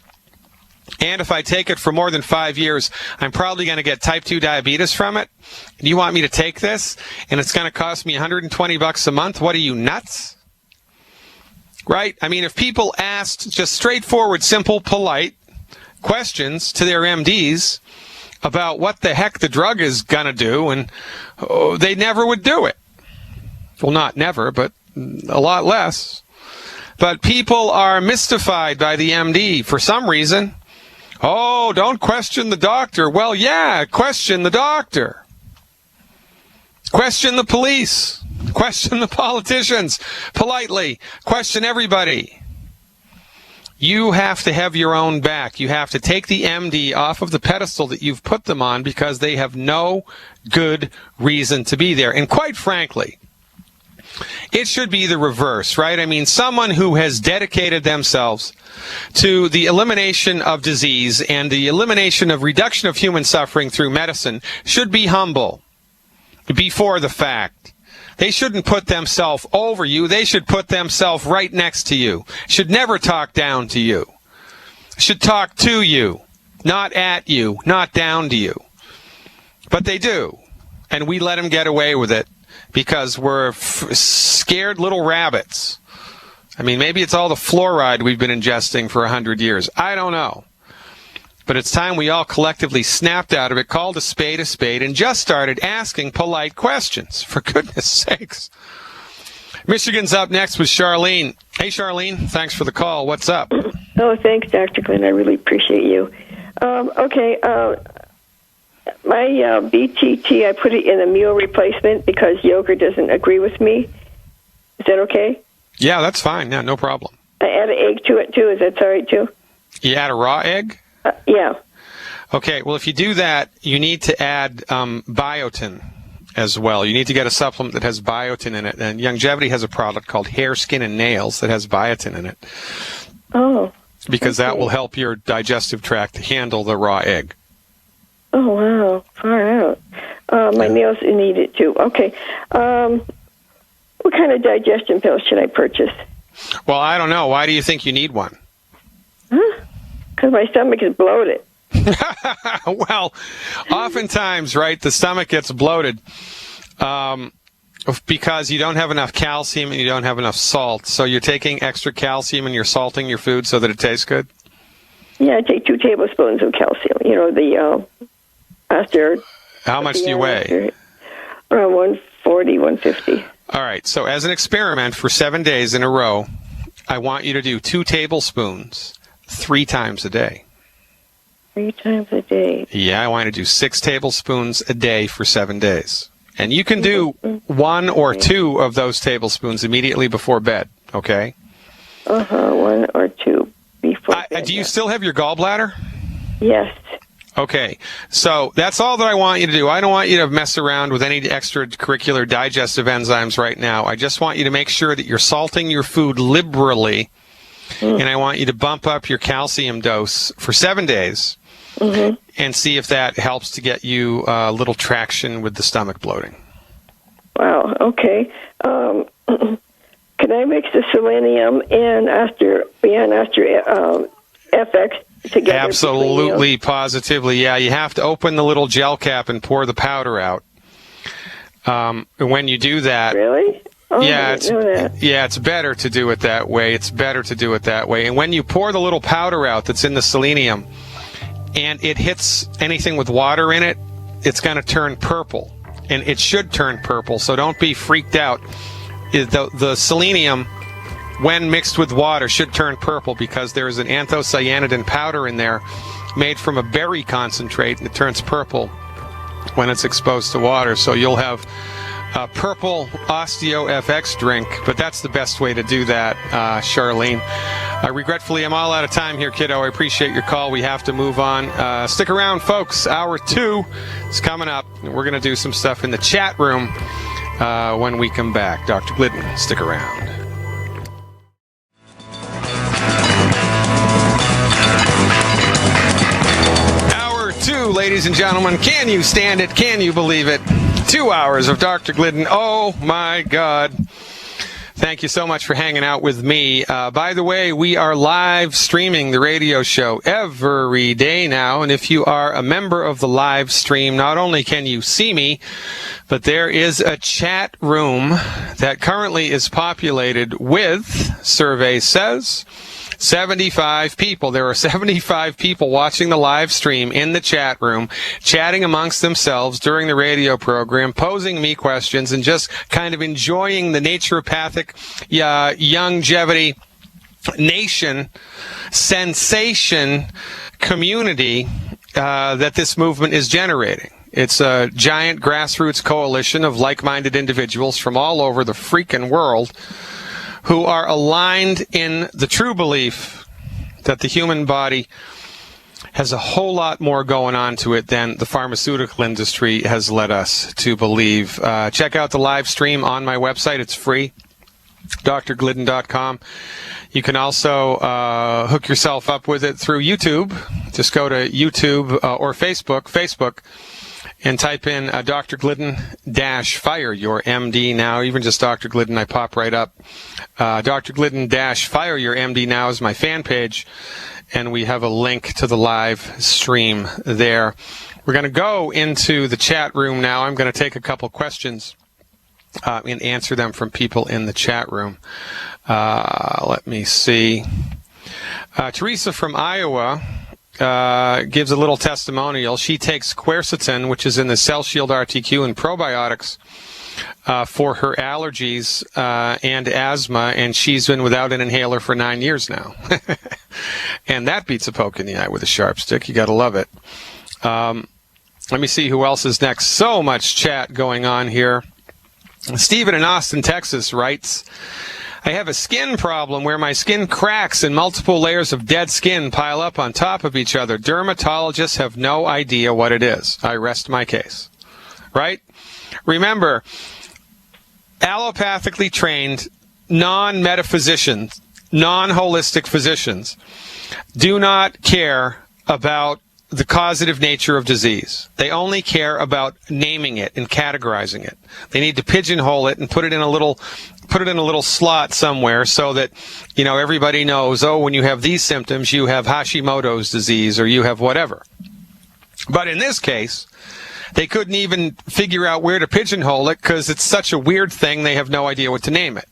And if I take it for more than 5 years, I'm probably going to get type 2 diabetes from it. And you want me to take this? And it's going to cost me $120 a month? What are you, nuts? Right? I mean, if people asked just straightforward, simple, polite questions to their MDs about what the heck the drug is going to do, and they never would do it. Well, not never, but a lot less. But people are mystified by the MD for some reason. Oh, don't question the doctor. Well, yeah, question the doctor. Question the police. Question the politicians. Politely. Question everybody. You have to have your own back. You have to take the MD off of the pedestal that you've put them on, because they have no good reason to be there. And quite frankly, it should be the reverse, right? I mean, someone who has dedicated themselves to the elimination of disease and the elimination of reduction of human suffering through medicine should be humble before the fact. They shouldn't put themselves over you. They should put themselves right next to you. Should never talk down to you. Should talk to you, not at you, not down to you. But they do. And we let them get away with it because we're scared little rabbits. I mean, maybe it's all the fluoride we've been ingesting for 100 years. I don't know. But it's time we all collectively snapped out of it, called a spade, and just started asking polite questions, for goodness sakes. Michigan's up next with Charlene. Hey, Charlene, thanks for the call. What's up? Oh, thanks, Dr. Glenn. I really appreciate you. My BTT, I put it in a meal replacement because yogurt doesn't agree with me. Is that okay? Yeah, that's fine. Yeah, no problem. I add an egg to it, too. Is that all right, too? You add a raw egg? Yeah. Okay, well, if you do that, you need to add biotin as well. You need to get a supplement that has biotin in it. And Youngevity has a product called Hair, Skin, and Nails that has biotin in it. Oh. Because that will help your digestive tract handle the raw egg. Oh, wow. Far out. My nails need it, too. Okay. What kind of digestion pills should I purchase? Well, I don't know. Why do you think you need one? Huh? Because my stomach is bloated. Well, oftentimes, right, the stomach gets bloated Because you don't have enough calcium and you don't have enough salt. So you're taking extra calcium and you're salting your food so that it tastes good? Yeah, I take 2 tablespoons of calcium. You know, the after. How much do you weigh? Around 140, 150. All right. So as an experiment for 7 days in a row, I want you to do 2 tablespoons 3 times a day. 3 times a day. Yeah, I want you to do 6 tablespoons a day for 7 days. And you can do 1 or 2 of those tablespoons immediately before bed, okay? 1 or 2 before bed. Do you still have your gallbladder? Yes. Okay, so that's all that I want you to do. I don't want you to mess around with any extracurricular digestive enzymes right now. I just want you to make sure that you're salting your food liberally, and I want you to bump up your calcium dose for 7 days and see if that helps to get you a little traction with the stomach bloating. Wow, okay. Can I mix the selenium and Aster FX together? Absolutely, positively. Yeah, you have to open the little gel cap and pour the powder out. When you do that, really? Oh, yeah, I didn't know that. it's better to do it that way. And when you pour the little powder out that's in the selenium, and it hits anything with water in it, it's going to turn purple, and it should turn purple. So don't be freaked out. The selenium, when mixed with water, should turn purple because there is an anthocyanidin powder in there made from a berry concentrate, and it turns purple when it's exposed to water. So you'll have a purple Osteo FX drink, but that's the best way to do that, Charlene. Regretfully, I'm all out of time here, kiddo. I appreciate your call. We have to move on. Stick around, folks. Hour 2 is coming up. We're going to do some stuff in the chat room when we come back. Dr. Glidden, stick around. Hour 2, ladies and gentlemen. Can you stand it? Can you believe it? 2 hours of Dr. Glidden. Oh, my God. Thank you so much for hanging out with me. By the way, we are live streaming the radio show every day now. And if you are a member of the live stream, not only can you see me, but there is a chat room that currently is populated with, survey says, 75 people. There are 75 people watching the live stream in the chat room, chatting amongst themselves during the radio program, posing me questions, and just kind of enjoying the naturopathic longevity nation sensation community that this movement is generating. It's a giant grassroots coalition of like-minded individuals from all over the freaking world who are aligned in the true belief that the human body has a whole lot more going on to it than the pharmaceutical industry has led us to believe. Check out the live stream on my website. It's free, drglidden.com. You can also hook yourself up with it through YouTube. Just go to YouTube or Facebook, and type in Dr. Glidden -Fire Your MD Now. Even just Dr. Glidden, I pop right up. Dr. Glidden -Fire Your MD Now is my fan page, and we have a link to the live stream there. We're going to go into the chat room now. I'm going to take a couple questions and answer them from people in the chat room. Let me see. Teresa from Iowa gives a little testimonial. She takes quercetin, which is in the Cell Shield RTQ and probiotics, for her allergies and asthma, and she's been without an inhaler for 9 years now. And that beats a poke in the eye with a sharp stick. You got to love it. Let me see who else is next. So much chat going on here. Stephen in Austin, Texas writes, I have a skin problem where my skin cracks and multiple layers of dead skin pile up on top of each other. Dermatologists have no idea what it is. I rest my case. Right? Remember, allopathically trained, non-metaphysicians, non-holistic physicians do not care about the causative nature of disease. They only care about naming it and categorizing it. They need to pigeonhole it and put it in a little slot somewhere so that, everybody knows, oh, when you have these symptoms, you have Hashimoto's disease or you have whatever. But in this case, They couldn't even figure out where to pigeonhole it because it's such a weird thing they have no idea what to name it.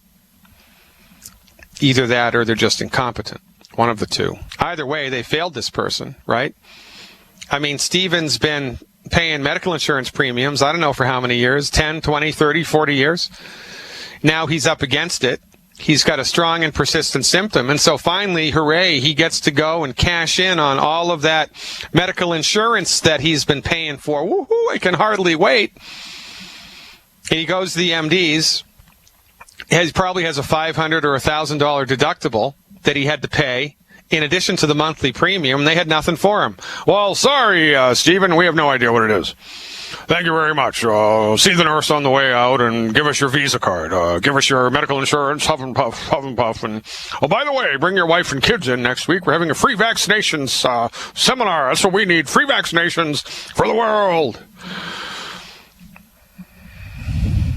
Either that or they're just incompetent. One of the two. Either way, they failed this person, right? I mean, Stephen's been paying medical insurance premiums, I don't know for how many years, 10, 20, 30, 40 years. Now he's up against it. He's got a strong and persistent symptom. And so finally, hooray, he gets to go and cash in on all of that medical insurance that he's been paying for. Woohoo, I can hardly wait. And he goes to the MDs. He probably has a $500 or $1,000 deductible that he had to pay in addition to the monthly premium. They had nothing for him. Well, sorry, Stephen, we have no idea what it is. Thank you very much. See the nurse on the way out and give us your Visa card. Give us your medical insurance, huff and puff, huff and puff. And, oh, by the way, bring your wife and kids in next week. We're having a free vaccinations seminar. That's what we need, free vaccinations for the world.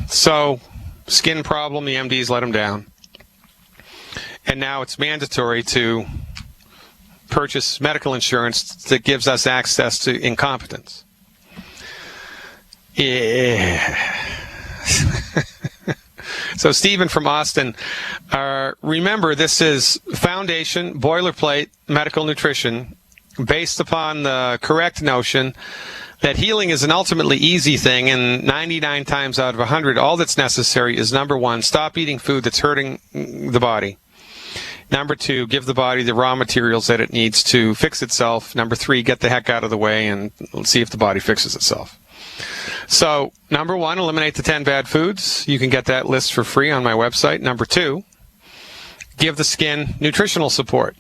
So, skin problem, the MDs let him down. And now it's mandatory to purchase medical insurance that gives us access to incompetence. Yeah. So Stephen from Austin, remember this is foundation, boilerplate medical nutrition based upon the correct notion that healing is an ultimately easy thing, and 99 times out of 100, all that's necessary is, number one, stop eating food that's hurting the body. Number two, give the body the raw materials that it needs to fix itself. Number three, get the heck out of the way and see if the body fixes itself. So, number one, eliminate the 10 bad foods. You can get that list for free on my website. Number two, give the skin nutritional support.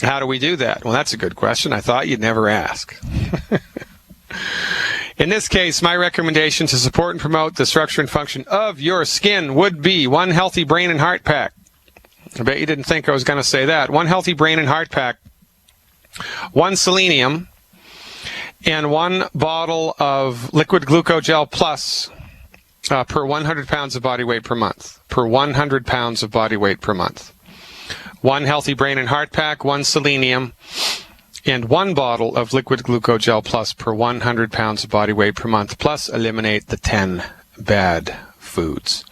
How do we do that? Well, that's a good question. I thought you'd never ask. In this case, my recommendation to support and promote the structure and function of your skin would be one healthy brain and heart pack. I bet you didn't think I was going to say that. One healthy brain and heart pack, one selenium, and one bottle of liquid glucogel plus per 100 pounds of body weight per month. Per 100 pounds of body weight per month. One healthy brain and heart pack, one selenium, and one bottle of liquid glucogel plus per 100 pounds of body weight per month, plus eliminate the 10 bad foods.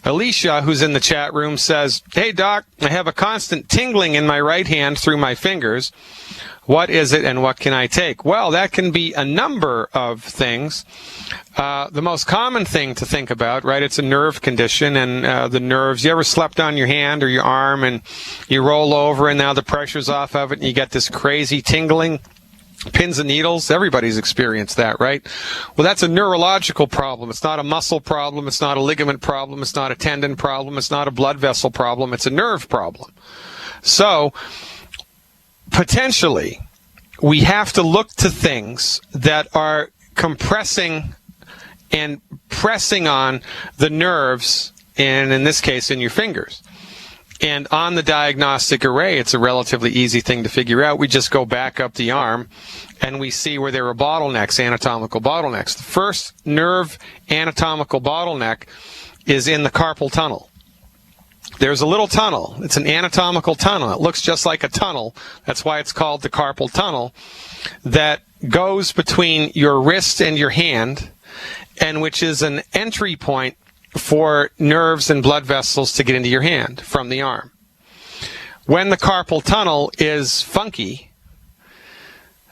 Alicia, who's in the chat room, says, "Hey, Doc, I have a constant tingling in my right hand through my fingers. What is it and what can I take?" Well, that can be a number of things. The most common thing to think about, right, it's a nerve condition, and the nerves, you ever slept on your hand or your arm and you roll over and now the pressure's off of it and you get this crazy tingling? Pins and needles, everybody's experienced that, right? Well, that's a neurological problem. It's not a muscle problem. It's not a ligament problem. It's not a tendon problem. It's not a blood vessel problem. It's a nerve problem. So, potentially, we have to look to things that are compressing and pressing on the nerves, and in this case, in your fingers. And on the diagnostic array, it's a relatively easy thing to figure out. We just go back up the arm and we see where there are bottlenecks, anatomical bottlenecks. The first nerve anatomical bottleneck is in the carpal tunnel. There's a little tunnel. It's an anatomical tunnel. It looks just like a tunnel. That's why it's called the carpal tunnel, that goes between your wrist and your hand, and which is an entry point for nerves and blood vessels to get into your hand from the arm. When the carpal tunnel is funky,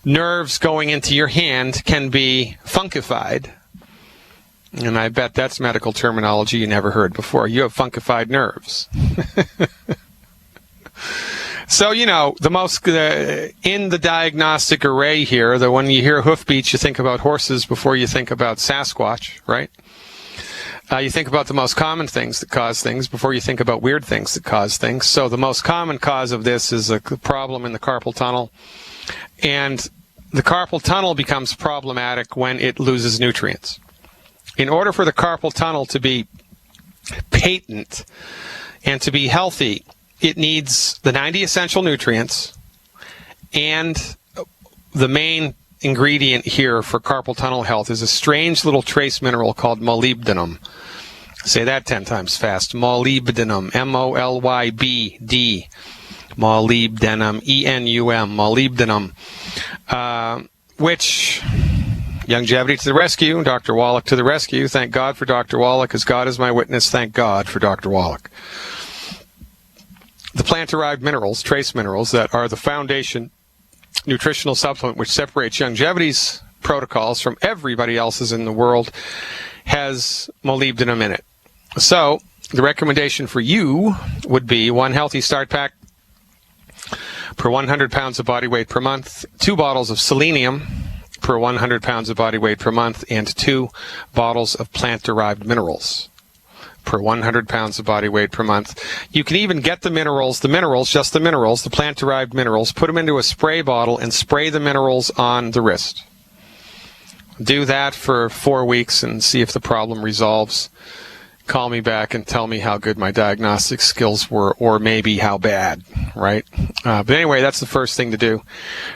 nerves going into your hand can be funkified. And I bet that's medical terminology you never heard before. You have funkified nerves. So, you know, the most in the diagnostic array here, when you hear hoofbeats, you think about horses before you think about Sasquatch, right? You think about the most common things that cause things before you think about weird things that cause things. So the most common cause of this is a problem in the carpal tunnel. And the carpal tunnel becomes problematic when it loses nutrients. In order for the carpal tunnel to be patent and to be healthy, it needs the 90 essential nutrients, and the main ingredient here for carpal tunnel health is a strange little trace mineral called molybdenum. Say that 10 times fast. Molybdenum. M-O-L-Y-B-D. Molybdenum. E-N-U-M. Molybdenum. Which Longevity to the rescue. Dr. Wallach to the rescue. Thank God for Dr. Wallach, as God is my witness. Thank God for Dr. Wallach. The plant-derived minerals, trace minerals, that are the foundation nutritional supplement which separates Longevity's protocols from everybody else's in the world, has molybdenum in it. So the recommendation for you would be 1 healthy start pack per 100 pounds of body weight per month, 2 bottles of selenium per 100 pounds of body weight per month, and 2 bottles of plant-derived minerals per 100 pounds of body weight per month. You can even get the minerals, just the minerals, the plant-derived minerals, put them into a spray bottle and spray the minerals on the wrist. Do that for 4 weeks and see if the problem resolves. Call me back and tell me how good my diagnostic skills were, or maybe how bad, right? But anyway, that's the first thing to do.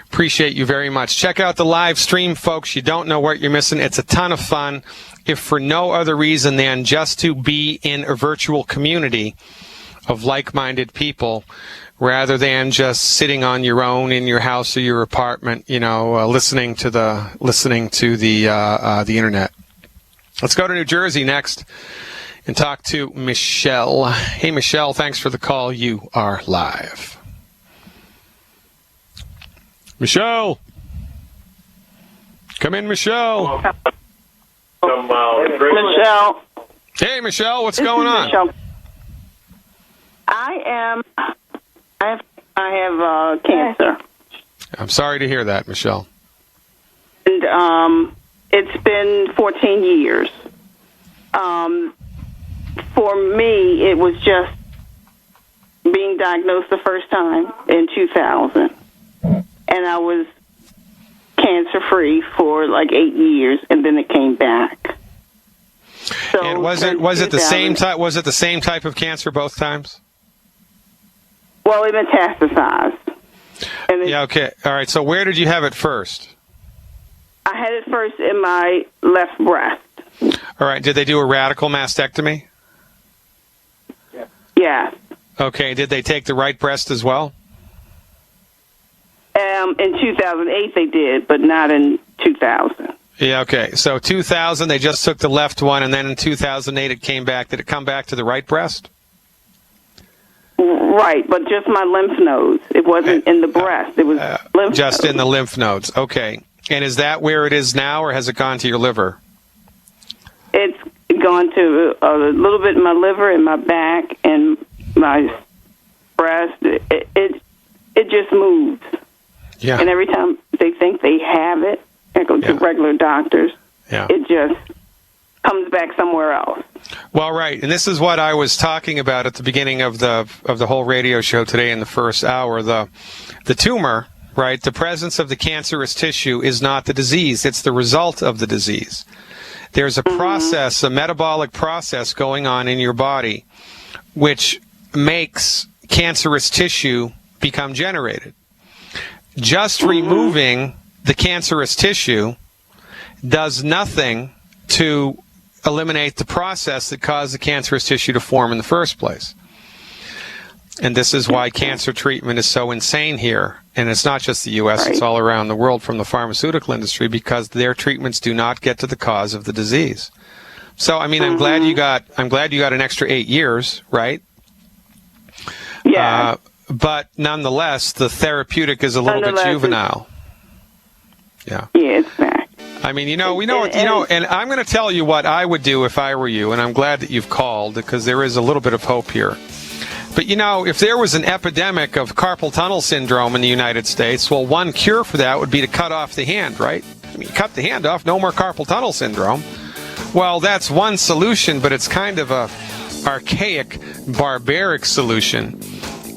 Appreciate you very much. Check out the live stream, folks. You don't know what you're missing. It's a ton of fun, if for no other reason than just to be in a virtual community of like-minded people, rather than just sitting on your own in your house or your apartment, listening to the internet. Let's go to New Jersey next and talk to Michelle. Hey, Michelle, thanks for the call. You are live. Michelle. Come in, Michelle. Michelle. Hey, Michelle, what's going on? Michelle. I have cancer. I'm sorry to hear that, Michelle. And it's been 14 years. For me, it was just being diagnosed the first time in 2000. And I was cancer-free for like 8 years, and then it came back. So and was it the same type? Was it the same type of cancer both times? Well, it metastasized. Yeah. Okay. All right. So where did you have it first? I had it first in my left breast. All right. Did they do a radical mastectomy? Yeah. Okay. Did they take the right breast as well? In 2008 they did, but not in 2000. Yeah, okay. So 2000 they just took the left one, and then in 2008 it came back. Did it come back to the right breast? Right, but just my lymph nodes. It wasn't in the breast. It was lymph just nodes. in the lymph nodes. Okay. And is that where it is now, or has it gone to your liver? It's gone to a little bit in my liver and my back and my breast. It just moves. Yeah. And every time they think they have it, I go to regular doctors. Yeah. It just comes back somewhere else. Well, right, and this is what I was talking about at the beginning of the whole radio show today in the first hour. The tumor, right, the presence of the cancerous tissue is not the disease; it's the result of the disease. There's a process, a metabolic process going on in your body, which makes cancerous tissue become generated. Just removing the cancerous tissue does nothing to eliminate the process that caused the cancerous tissue to form in the first place. And this is why cancer treatment is so insane here. And it's not just the U.S., it's all around the world from the pharmaceutical industry, because their treatments do not get to the cause of the disease. So, I mean, I'm glad you got an extra 8 years, right? Yeah. But nonetheless, the therapeutic is a little bit juvenile. Yeah. Yeah, it's back. I mean, and I'm going to tell you what I would do if I were you, and I'm glad that you've called, because there is a little bit of hope here. But, if there was an epidemic of carpal tunnel syndrome in the United States, well, one cure for that would be to cut off the hand, right? I mean, cut the hand off, no more carpal tunnel syndrome. Well, that's one solution, but it's kind of a archaic, barbaric solution.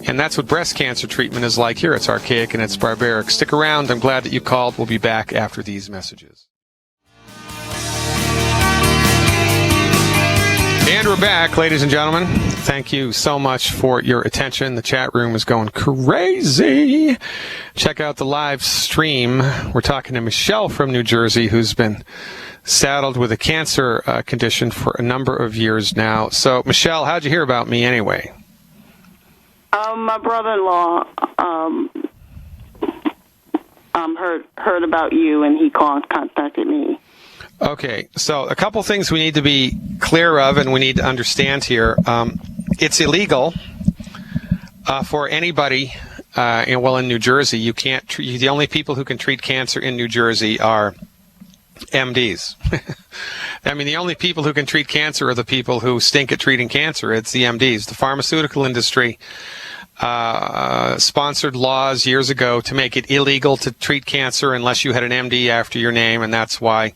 And that's what breast cancer treatment is like here. It's archaic and it's barbaric. Stick around. I'm glad that you called. We'll be back after these messages. And we're back, ladies and gentlemen. Thank you so much for your attention. The chat room is going crazy. Check out the live stream. We're talking to Michelle from New Jersey, who's been saddled with a cancer condition for a number of years now. So, Michelle, how'd you hear about me anyway? My brother-in-law heard about you, and he contacted me. Okay, so a couple things we need to be clear of and we need to understand here. It's illegal for anybody, in New Jersey, you can't. The only people who can treat cancer in New Jersey are MDs. I mean, the only people who can treat cancer are the people who stink at treating cancer. It's the MDs. The pharmaceutical industry sponsored laws years ago to make it illegal to treat cancer unless you had an MD after your name, and that's why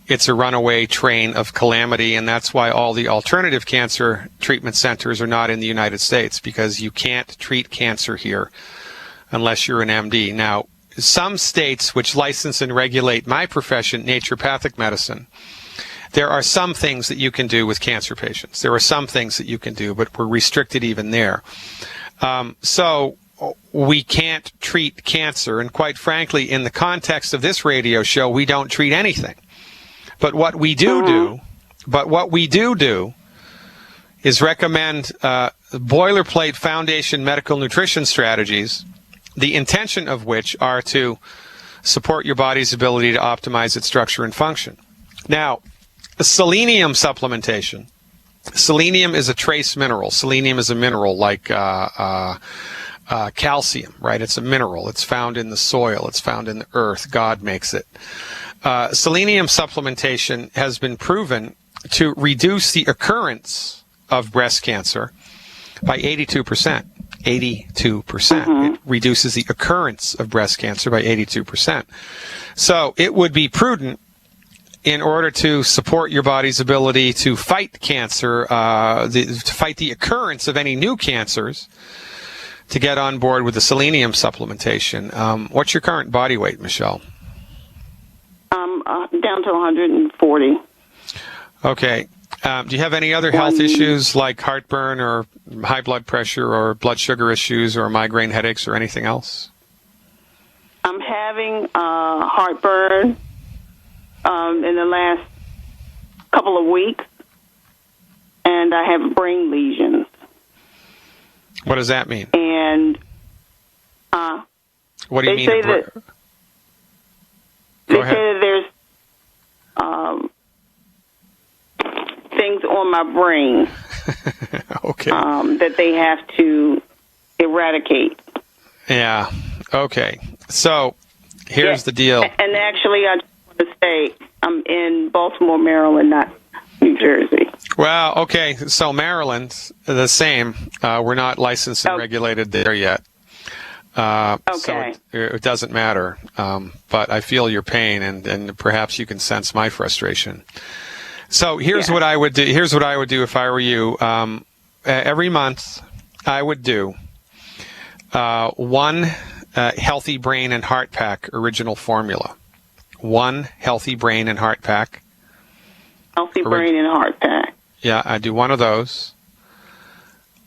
it's a runaway train of calamity, and that's why all the alternative cancer treatment centers are not in the United States, because you can't treat cancer here unless you're an MD. Now, some states which license and regulate my profession, naturopathic medicine, there are some things that you can do with cancer patients. There are some things that you can do, but we're restricted even there. So we can't treat cancer, and quite frankly, in the context of this radio show, we don't treat anything. But what we do is recommend boilerplate foundation medical nutrition strategies, the intention of which are to support your body's ability to optimize its structure and function. Now, selenium supplementation. Selenium is a trace mineral. Selenium is a mineral like calcium, right? It's a mineral. It's found in the soil. It's found in the earth. God makes it. Selenium supplementation has been proven to reduce the occurrence of breast cancer by 82%. 82%. It reduces the occurrence of breast cancer by 82%. So it would be prudent, in order to support your body's ability to fight cancer, to fight the occurrence of any new cancers, to get on board with the selenium supplementation. What's your current body weight, Michelle? Down to 140. Okay. Do you have any other health issues like heartburn or high blood pressure or blood sugar issues or migraine headaches or anything else? I'm having heartburn in the last couple of weeks, and I have brain lesions. What does that mean? And what do you mean? They say that there's things on my brain okay. that they have to eradicate. Yeah. Okay. So here's the deal. And actually, I just want to say I'm in Baltimore, Maryland, not New Jersey. Well, okay. So Maryland, the same. We're not licensed and regulated there yet. Okay. So it doesn't matter. But I feel your pain, and perhaps you can sense my frustration. So here's what I would do. Here's what I would do if I were you. Every month, I would do one Healthy Brain and Heart Pack original formula. One Healthy Brain and Heart Pack. Healthy Brain and Heart Pack. Yeah, I do one of those.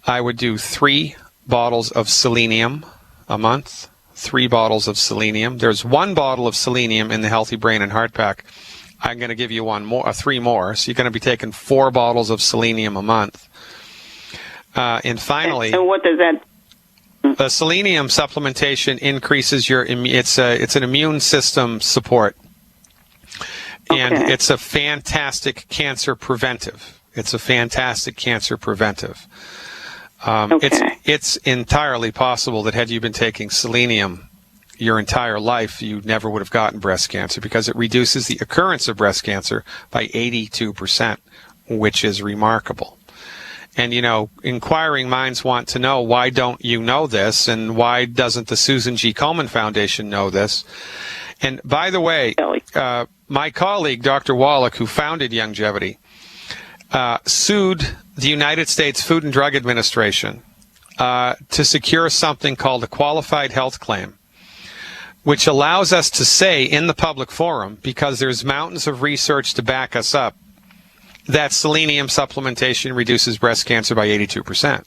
I would do 3 bottles of selenium a month. 3 bottles of selenium. There's 1 bottle of selenium in the Healthy Brain and Heart Pack. I'm going to give you 3 more. So you're going to be taking 4 bottles of selenium a month. And finally, and what does that? The selenium supplementation increases your it's an immune system support, and it's a fantastic cancer preventive. It's a fantastic cancer preventive. It's entirely possible that had you been taking selenium your entire life, you never would have gotten breast cancer, because it reduces the occurrence of breast cancer by 82%, which is remarkable. And, inquiring minds want to know, why don't you know this? And why doesn't the Susan G. Komen Foundation know this? And by the way, my colleague, Dr. Wallach, who founded Youngevity, sued the United States Food and Drug Administration to secure something called a qualified health claim, which allows us to say in the public forum, because there's mountains of research to back us up, that selenium supplementation reduces breast cancer by 82%.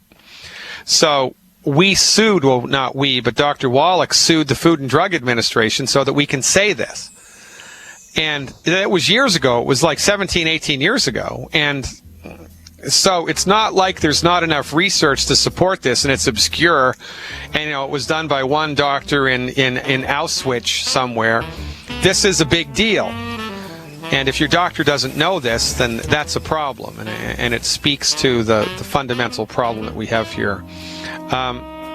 So we sued, well, not we, but Dr. Wallach sued the Food and Drug Administration so that we can say this. And that was years ago. It was like 17, 18 years ago. And so it's not like there's not enough research to support this, and it's obscure. And, it was done by one doctor in Auschwitz somewhere. This is a big deal. And if your doctor doesn't know this, then that's a problem, and it speaks to the fundamental problem that we have here.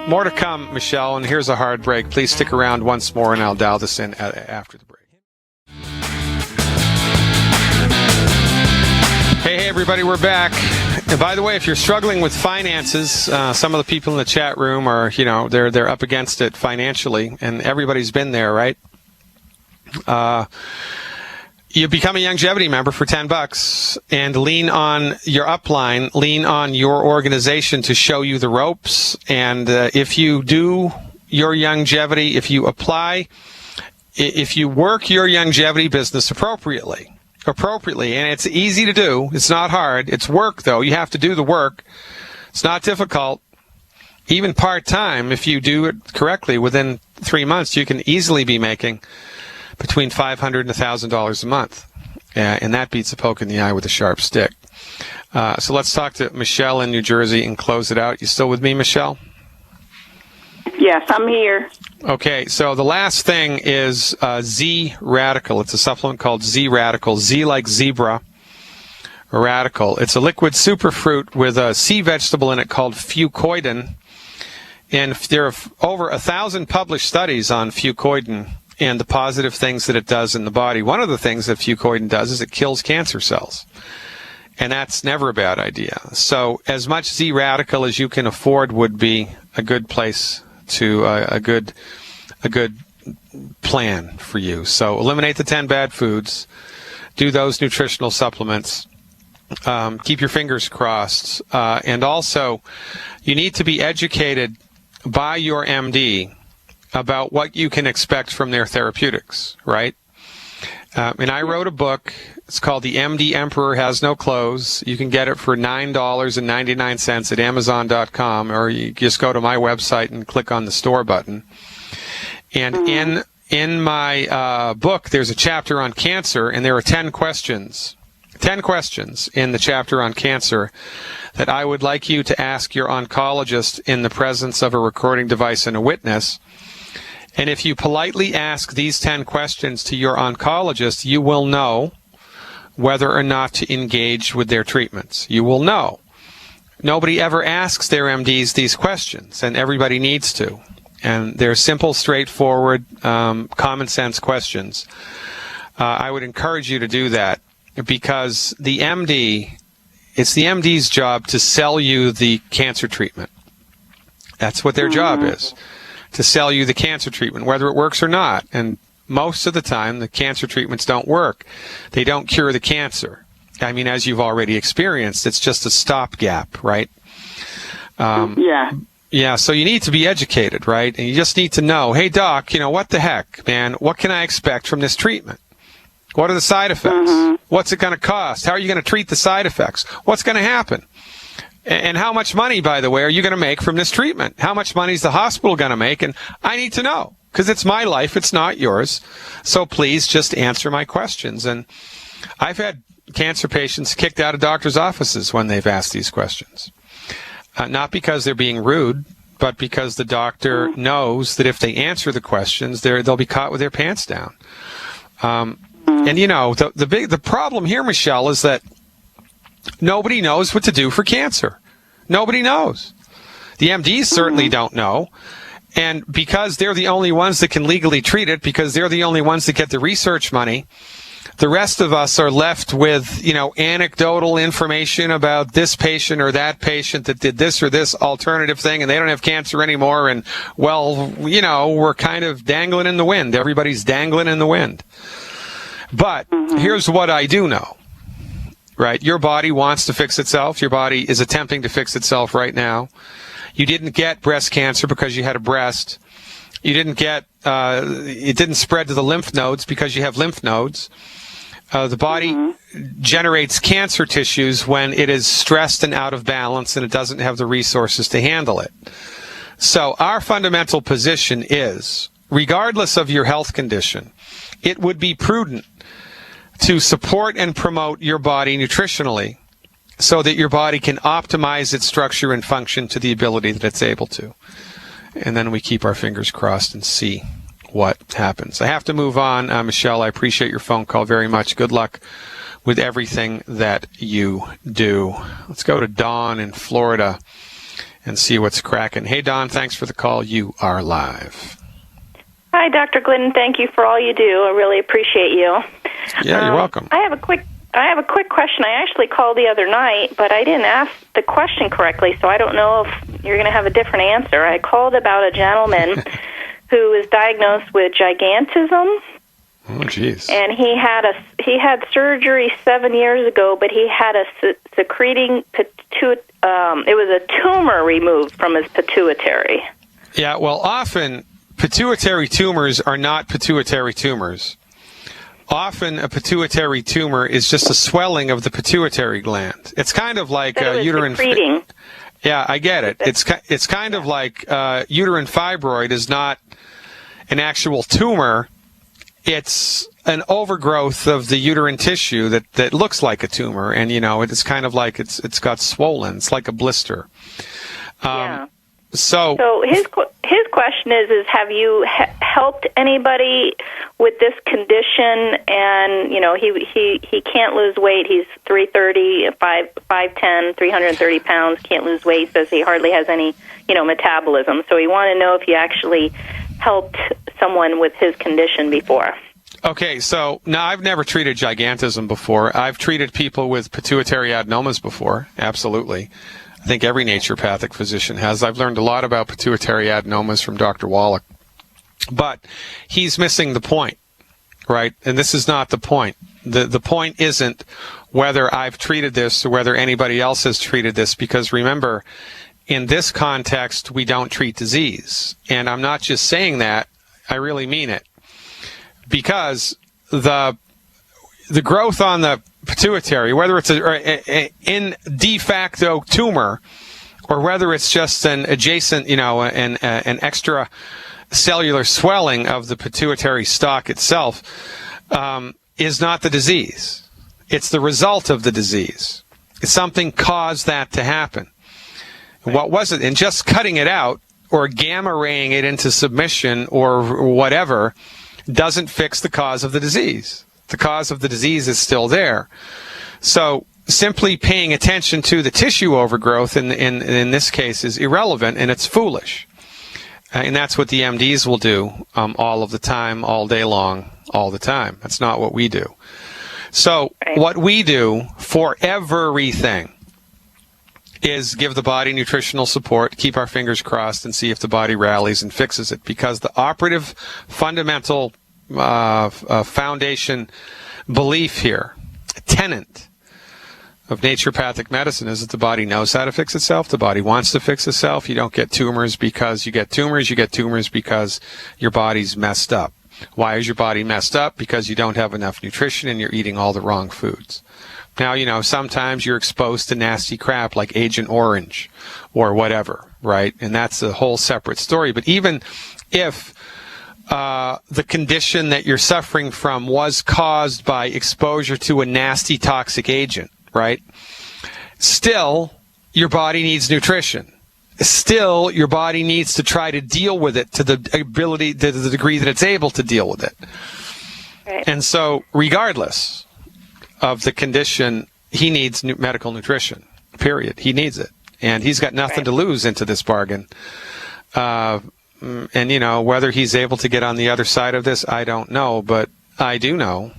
More to come, Michelle, and here's a hard break. Please stick around once more, and I'll dial this in after the break. Hey, everybody, we're back. And by the way, if you're struggling with finances, some of the people in the chat room are, they're up against it financially, and everybody's been there, right? You become a Youngevity member for $10 and lean on your upline, lean on your organization to show you the ropes. And if you do your Youngevity, if you apply, if you work your Youngevity business appropriately, and it's easy to do. It's not hard. It's work, though. You have to do the work. It's not difficult. Even part-time, if you do it correctly, within 3 months, you can easily be making between $500 and $1,000 a month. And that beats a poke in the eye with a sharp stick. So let's talk to Michelle in New Jersey and close it out. You still with me, Michelle? Yes, I'm here. Okay, so the last thing is Z Radical. It's a supplement called Z Radical. Z like zebra, radical. It's a liquid superfruit with a sea vegetable in it called fucoidan. And there are over 1,000 published studies on fucoidan and the positive things that it does in the body. One of the things that fucoidan does is it kills cancer cells. And that's never a bad idea. So as much Z Radical as you can afford would be a good place to a good plan for you. So eliminate the 10 bad foods, do those nutritional supplements, keep your fingers crossed, and also you need to be educated by your MD about what you can expect from their therapeutics, right? And I wrote a book. It's called The MD Emperor Has No Clothes. You can get it for $9.99 at Amazon.com, or you just go to my website and click on the store button. And in my book, there's a chapter on cancer, and there are 10 questions. 10 questions in the chapter on cancer that I would like you to ask your oncologist in the presence of a recording device and a witness. And if you politely ask these 10 questions to your oncologist, you will know whether or not to engage with their treatments. You will know. Nobody ever asks their MDs these questions, and everybody needs to. And they're simple, straightforward, common sense questions. I would encourage you to do that, because the MD, it's the MD's job to sell you the cancer treatment. That's what their job is, to sell you the cancer treatment, whether it works or not. And most of the time, the cancer treatments don't work. They don't cure the cancer. I mean, as you've already experienced, it's just a stopgap, right? Yeah, so you need to be educated, right? And you just need to know, hey, doc, what the heck, man? What can I expect from this treatment? What are the side effects? What's it going to cost? How are you going to treat the side effects? What's going to happen? And how much money, by the way, are you going to make from this treatment? How much money is the hospital going to make? And I need to know, because it's my life. It's not yours. So please just answer my questions. And I've had cancer patients kicked out of doctors' offices when they've asked these questions. Not because they're being rude, but because the doctor knows that if they answer the questions, they'll be caught with their pants down. And the problem here, Michelle, is that nobody knows what to do for cancer. Nobody knows. The MDs certainly don't know. And because they're the only ones that can legally treat it, because they're the only ones that get the research money, the rest of us are left with, anecdotal information about this patient or that patient that did this or this alternative thing, and they don't have cancer anymore. And, we're kind of dangling in the wind. Everybody's dangling in the wind. But here's what I do know, right? Your body wants to fix itself. Your body is attempting to fix itself right now. You didn't get breast cancer because you had a breast. You didn't get, it didn't spread to the lymph nodes because you have lymph nodes. The body generates cancer tissues when it is stressed and out of balance and it doesn't have the resources to handle it. So our fundamental position is, regardless of your health condition, it would be prudent to support and promote your body nutritionally so that your body can optimize its structure and function to the ability that it's able to. And then we keep our fingers crossed and see what happens. I have to move on. Michelle, I appreciate your phone call very much. Good luck with everything that you do. Let's go to Dawn in Florida and see what's cracking. Hey, Dawn, thanks for the call. You are live. Hi, Dr. Glidden. Thank you for all you do. I really appreciate you. Yeah, you're welcome. I have a quick question. I actually called the other night, but I didn't ask the question correctly, so I don't know if you're going to have a different answer. I called about a gentleman who was diagnosed with gigantism. Oh, jeez. And he had surgery 7 years ago, but he had a secreting it was a tumor removed from his pituitary. Yeah, well, often pituitary tumors are not pituitary tumors. Often a pituitary tumor is just a swelling of the pituitary gland. It's kind of like uterine. Secreting. Yeah, I get it. It's kind of like uterine fibroid is not an actual tumor. It's an overgrowth of the uterine tissue that looks like a tumor, and it's kind of like it's got swollen. It's like a blister. Yeah. So his question is have you helped anybody with this condition? And he can't lose weight. He's 330, 5'10", 330 pounds. Can't lose weight. Says he hardly has any metabolism. So he wanted to know if you actually helped someone with his condition before. Okay, so now I've never treated gigantism before. I've treated people with pituitary adenomas before. Absolutely. I think every naturopathic physician has. I've learned a lot about pituitary adenomas from Dr. Wallach. But he's missing the point, right? And this is not the point. The point isn't whether I've treated this or whether anybody else has treated this, because remember, in this context, we don't treat disease. And I'm not just saying that, I really mean it. Because the growth on the pituitary, whether it's in de facto tumor or whether it's just an adjacent, an extra cellular swelling of the pituitary stalk itself, is not the disease. It's the result of the disease. Something caused that to happen. What was it? And just cutting it out or gamma raying it into submission or whatever doesn't fix the cause of the disease. The cause of the disease is still there. So simply paying attention to the tissue overgrowth in this case is irrelevant, and it's foolish. And that's what the MDs will do all of the time, all day long, all the time. That's not what we do. So what we do for everything is give the body nutritional support, keep our fingers crossed, and see if the body rallies and fixes it. Because the operative fundamental foundation belief here, tenet of naturopathic medicine, is that the body knows how to fix itself. The body wants to fix itself. You don't get tumors because you get tumors. You get tumors because your body's messed up. Why is your body messed up? Because you don't have enough nutrition and you're eating all the wrong foods. Now, sometimes you're exposed to nasty crap like Agent Orange or whatever, right? And that's a whole separate story. But even if the condition that you're suffering from was caused by exposure to a nasty toxic agent, right? Still, your body needs nutrition. Still, your body needs to try to deal with it to the degree that it's able to deal with it. Right. And so, regardless of the condition, he needs medical nutrition, period. He needs it. And he's got nothing to lose into this bargain. And, whether he's able to get on the other side of this, I don't know. But I do know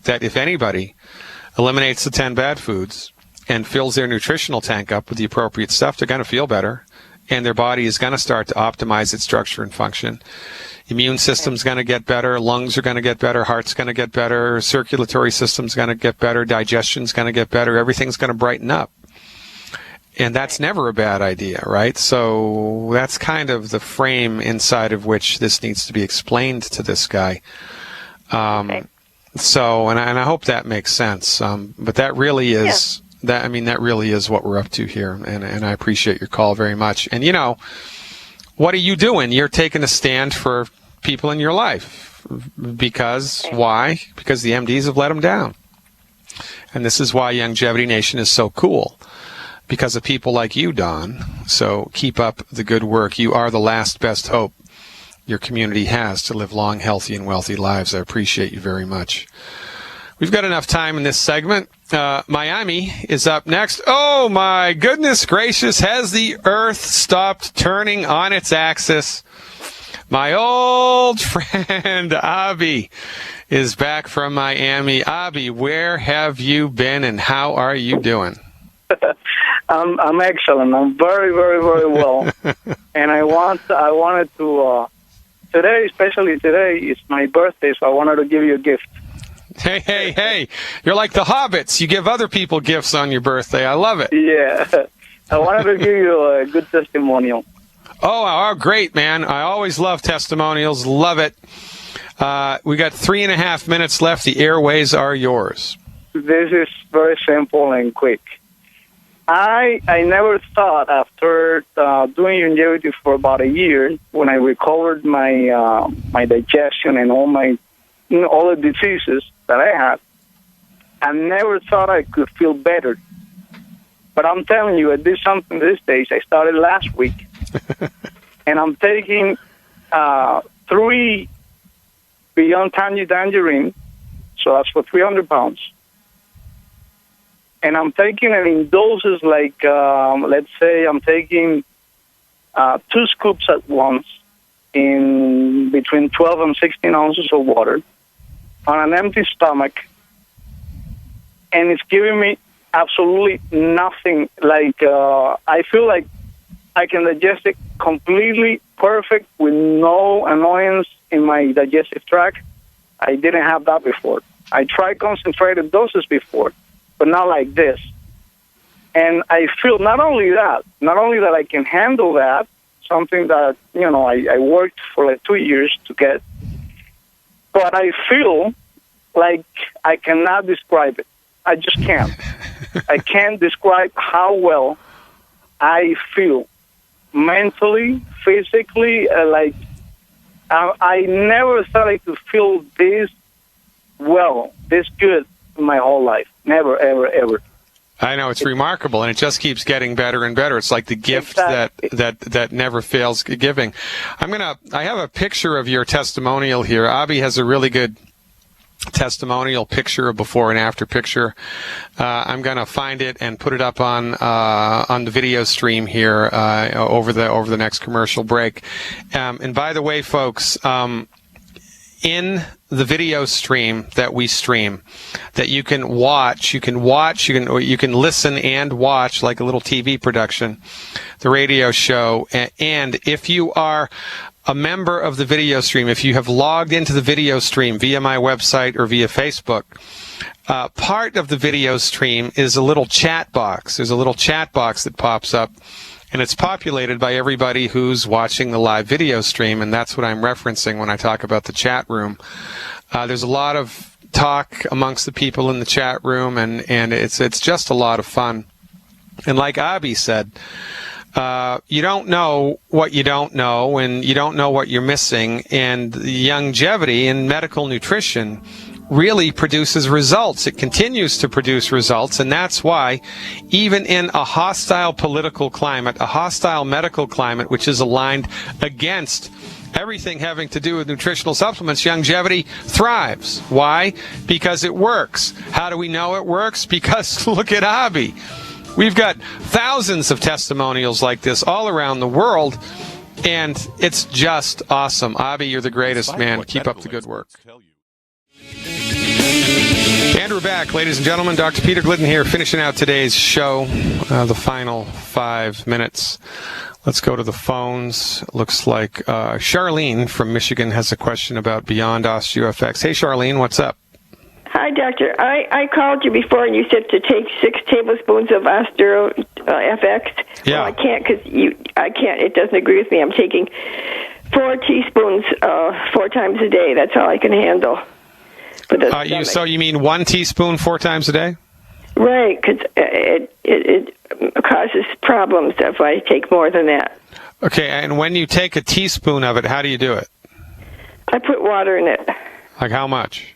that if anybody eliminates the 10 bad foods and fills their nutritional tank up with the appropriate stuff, they're going to feel better. And their body is going to start to optimize its structure and function. Immune system's going to get better. Lungs are going to get better. Heart's going to get better. Circulatory system's going to get better. Digestion's going to get better. Everything's going to brighten up. And that's never a bad idea, right? So that's kind of the frame inside of which this needs to be explained to this guy. So, and I hope that makes sense. But that really is, that really is what we're up to here. And I appreciate your call very much. And, what are you doing? You're taking a stand for people in your life. Because, why? Because the MDs have let them down. And this is why Longevity Nation is so cool. Because of people like you, Don. So keep up the good work. You are the last best hope your community has to live long, healthy, and wealthy lives. I appreciate you very much. We've got enough time in this segment. Miami is up next. Oh, my goodness gracious. Has the Earth stopped turning on its axis? My old friend, Avi, is back from Miami. Avi, where have you been and how are you doing? I'm excellent. I'm very, very, very well. And I wanted to, today, especially today, is my birthday, so I wanted to give you a gift. Hey. You're like the hobbits. You give other people gifts on your birthday. I love it. Yeah. I wanted to give you a good testimonial. Oh, great, man. I always love testimonials. Love it. We got 3.5 minutes left. The airways are yours. This is very simple and quick. I never thought after doing longevity for about a year, when I recovered my my digestion and all the diseases that I had, I never thought I could feel better. But I'm telling you, I did something these days. I started last week, and I'm taking 3 Beyond Tangerine, so that's for 300 pounds. And I'm taking it in doses like, let's say I'm taking 2 scoops at once in between 12 and 16 ounces of water on an empty stomach. And it's giving me absolutely nothing. Like, I feel like I can digest it completely perfect with no annoyance in my digestive tract. I didn't have that before. I tried concentrated doses before, but not like this. And I feel not only that I can handle that, something that, I worked for like 2 years to get, but I feel like I cannot describe it. I just can't. I can't describe how well I feel mentally, physically, I never thought I could feel this well, this good in my whole life. Never, ever, ever. I know, it's remarkable, and it just keeps getting better and better. It's like the gift that never fails giving. I have a picture of your testimonial here. Avi has a really good testimonial picture, a before and after picture. I'm going to find it and put it up on the video stream here over the next commercial break. And by the way, folks, in the video stream that we stream, that you can watch, you can listen and watch like a little TV production, the radio show. And if you are a member of the video stream, if you have logged into the video stream via my website or via Facebook, part of the video stream is a little chat box. There's a little chat box that pops up, and it's populated by everybody who's watching the live video stream, and that's what I'm referencing when I talk about the chat room. There's a lot of talk amongst the people in the chat room, and it's just a lot of fun. And like Abby said, you don't know what you don't know, and you don't know what you're missing, and longevity in medical nutrition really produces results. It continues to produce results, and that's why even in a hostile political climate, a hostile medical climate, which is aligned against everything having to do with nutritional supplements, longevity thrives. Why? Because it works. How do we know it works? Because look at Avi. We've got thousands of testimonials like this all around the world, and it's just awesome. Avi, you're the greatest, man. Keep up the good work. And we're back, ladies and gentlemen. Dr. Peter Glidden here, finishing out today's show, the final 5 minutes. Let's go to the phones. Looks like Charlene from Michigan has a question about Beyond OsteoFX. Hey, Charlene, what's up? Hi, doctor. I called you before, and you said to take 6 tablespoons of OsteoFX. Yeah. Well, I can't I can't. It doesn't agree with me. I'm taking 4 teaspoons 4 times a day. That's all I can handle. So you mean 1 teaspoon 4 times a day? Right, because it causes problems if I take more than that. Okay, and when you take a teaspoon of it, how do you do it? I put water in it. Like how much?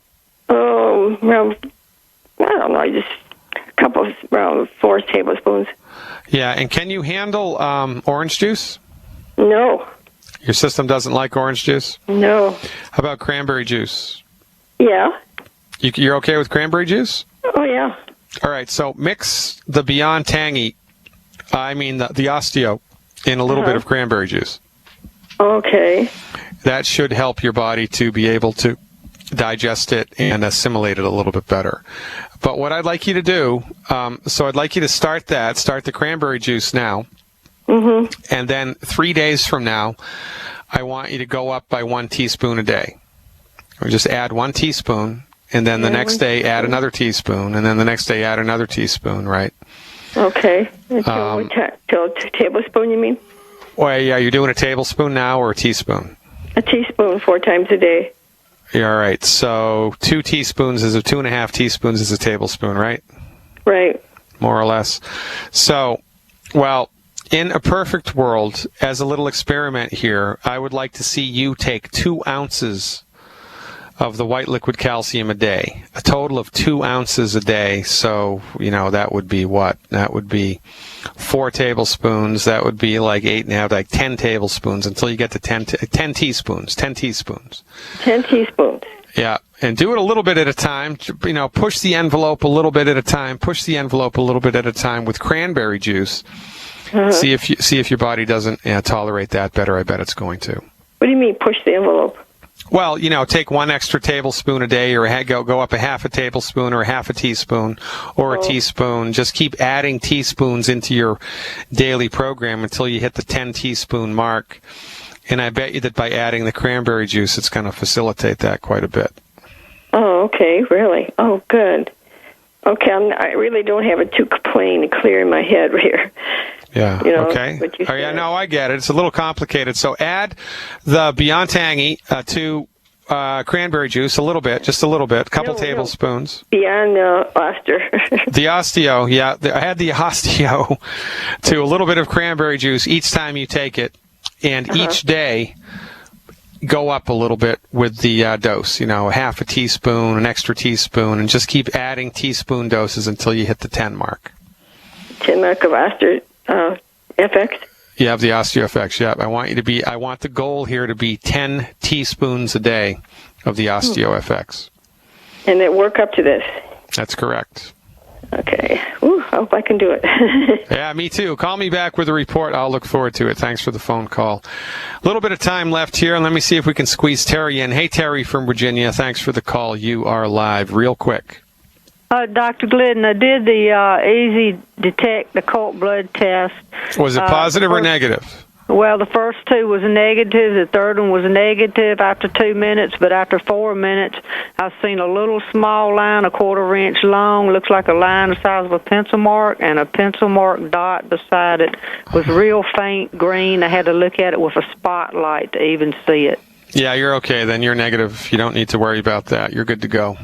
Oh, well, I don't know, just a couple, around 4 tablespoons. Yeah, and can you handle orange juice? No. Your system doesn't like orange juice? No. How about cranberry juice? Yeah. You're okay with cranberry juice? Oh, yeah. All right, so mix the Beyond Tangy, the Osteo, in a little bit of cranberry juice. Okay. That should help your body to be able to digest it and assimilate it a little bit better. But what I'd like you to do, so I'd like you to start the cranberry juice now, and then 3 days from now, I want you to go up by 1 teaspoon a day. Or just add 1 teaspoon, and then the next day add another teaspoon, and then the next day add another teaspoon, right? Okay. Till a tablespoon, you mean? Well, yeah, you're doing a tablespoon now or a teaspoon? A teaspoon 4 times a day. Yeah, all right. So 2 teaspoons is 2.5 teaspoons is a tablespoon, right? Right. More or less. So, well, in a perfect world, as a little experiment here, I would like to see you take 2 ounces of the white liquid calcium a day, a total of 2 ounces a day. So, that would be what? That would be 4 tablespoons. That would be like 8.5, like 10 tablespoons until you get to 10 teaspoons. 10 teaspoons. 10 teaspoons. Yeah, and do it a little bit at a time. Push the envelope a little bit at a time. Push the envelope a little bit at a time with cranberry juice. See if your body doesn't tolerate that better. I bet it's going to. What do you mean, push the envelope? Well, take 1 extra tablespoon a day, or go up a half a tablespoon, or a half a teaspoon, or a teaspoon. Just keep adding teaspoons into your daily program until you hit the 10 teaspoon mark. And I bet you that by adding the cranberry juice, it's going to facilitate that quite a bit. Oh, okay, really? Oh, good. Okay, I really don't have it too plain and clear in my head here. Yeah, okay. Oh, yeah, no, I get it. It's a little complicated. So add the Beyond Tangy to cranberry juice a little bit, just a little bit, a couple tablespoons. Beyond Oster. The Osteo, yeah. Add the Osteo to a little bit of cranberry juice each time you take it. And each day, go up a little bit with the dose, a half a teaspoon, an extra teaspoon, and just keep adding teaspoon doses until you hit the 10 mark. 10 mark of Oster FX? You have the OsteoFX, yeah. I want the goal here to be 10 teaspoons a day of the OsteoFX. And then work up to this? That's correct. Okay. Ooh, I hope I can do it. Yeah, me too. Call me back with a report. I'll look forward to it. Thanks for the phone call. A little bit of time left here, and let me see if we can squeeze Terry in. Hey, Terry from Virginia. Thanks for the call. You are live. Real quick. Dr. Glidden, I did the Easy Detect occult blood test. Was it positive or negative? Well, the first 2 was a negative. The third one was a negative after 2 minutes, but after 4 minutes, I seen a little small line, a 1/4 inch long, looks like a line the size of a pencil mark, and a pencil mark dot beside it was real faint green. I had to look at it with a spotlight to even see it. Yeah, you're okay then. You're negative. You don't need to worry about that. You're good to go.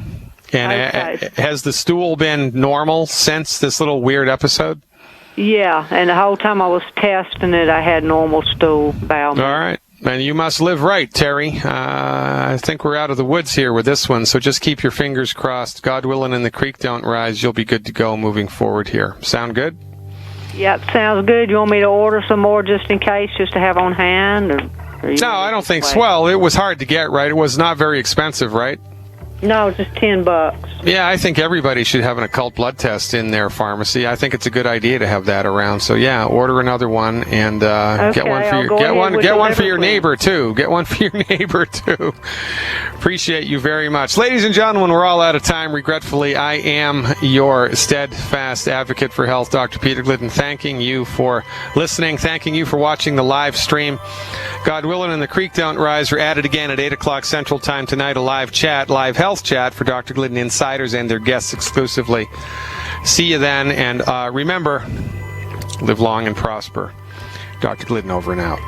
And has the stool been normal since this little weird episode? Yeah, and the whole time I was testing it, I had normal stool bowel movement. All right. And you must live right, Terry. I think we're out of the woods here with this one, so just keep your fingers crossed. God willing and the creek don't rise, you'll be good to go moving forward here. Sound good? Yep, sounds good. You want me to order some more just in case, just to have on hand? Or no, I don't think so. Well, it was hard to get, right? It was not very expensive, right? No, just $10. Yeah, I think everybody should have an occult blood test in their pharmacy. I think it's a good idea to have that around. So yeah, order another one and get one for your neighbor too. Get one for your neighbor too. Appreciate you very much, ladies and gentlemen. We're all out of time. Regretfully, I am your steadfast advocate for health, Dr. Peter Glidden. Thanking you for listening. Thanking you for watching the live stream. God willing and the creek don't rise. We're at it again at 8 o'clock Central Time tonight. A live chat, live health chat for Dr. Glidden insiders and their guests exclusively. See you then, and remember, live long and prosper. Dr. Glidden over and out.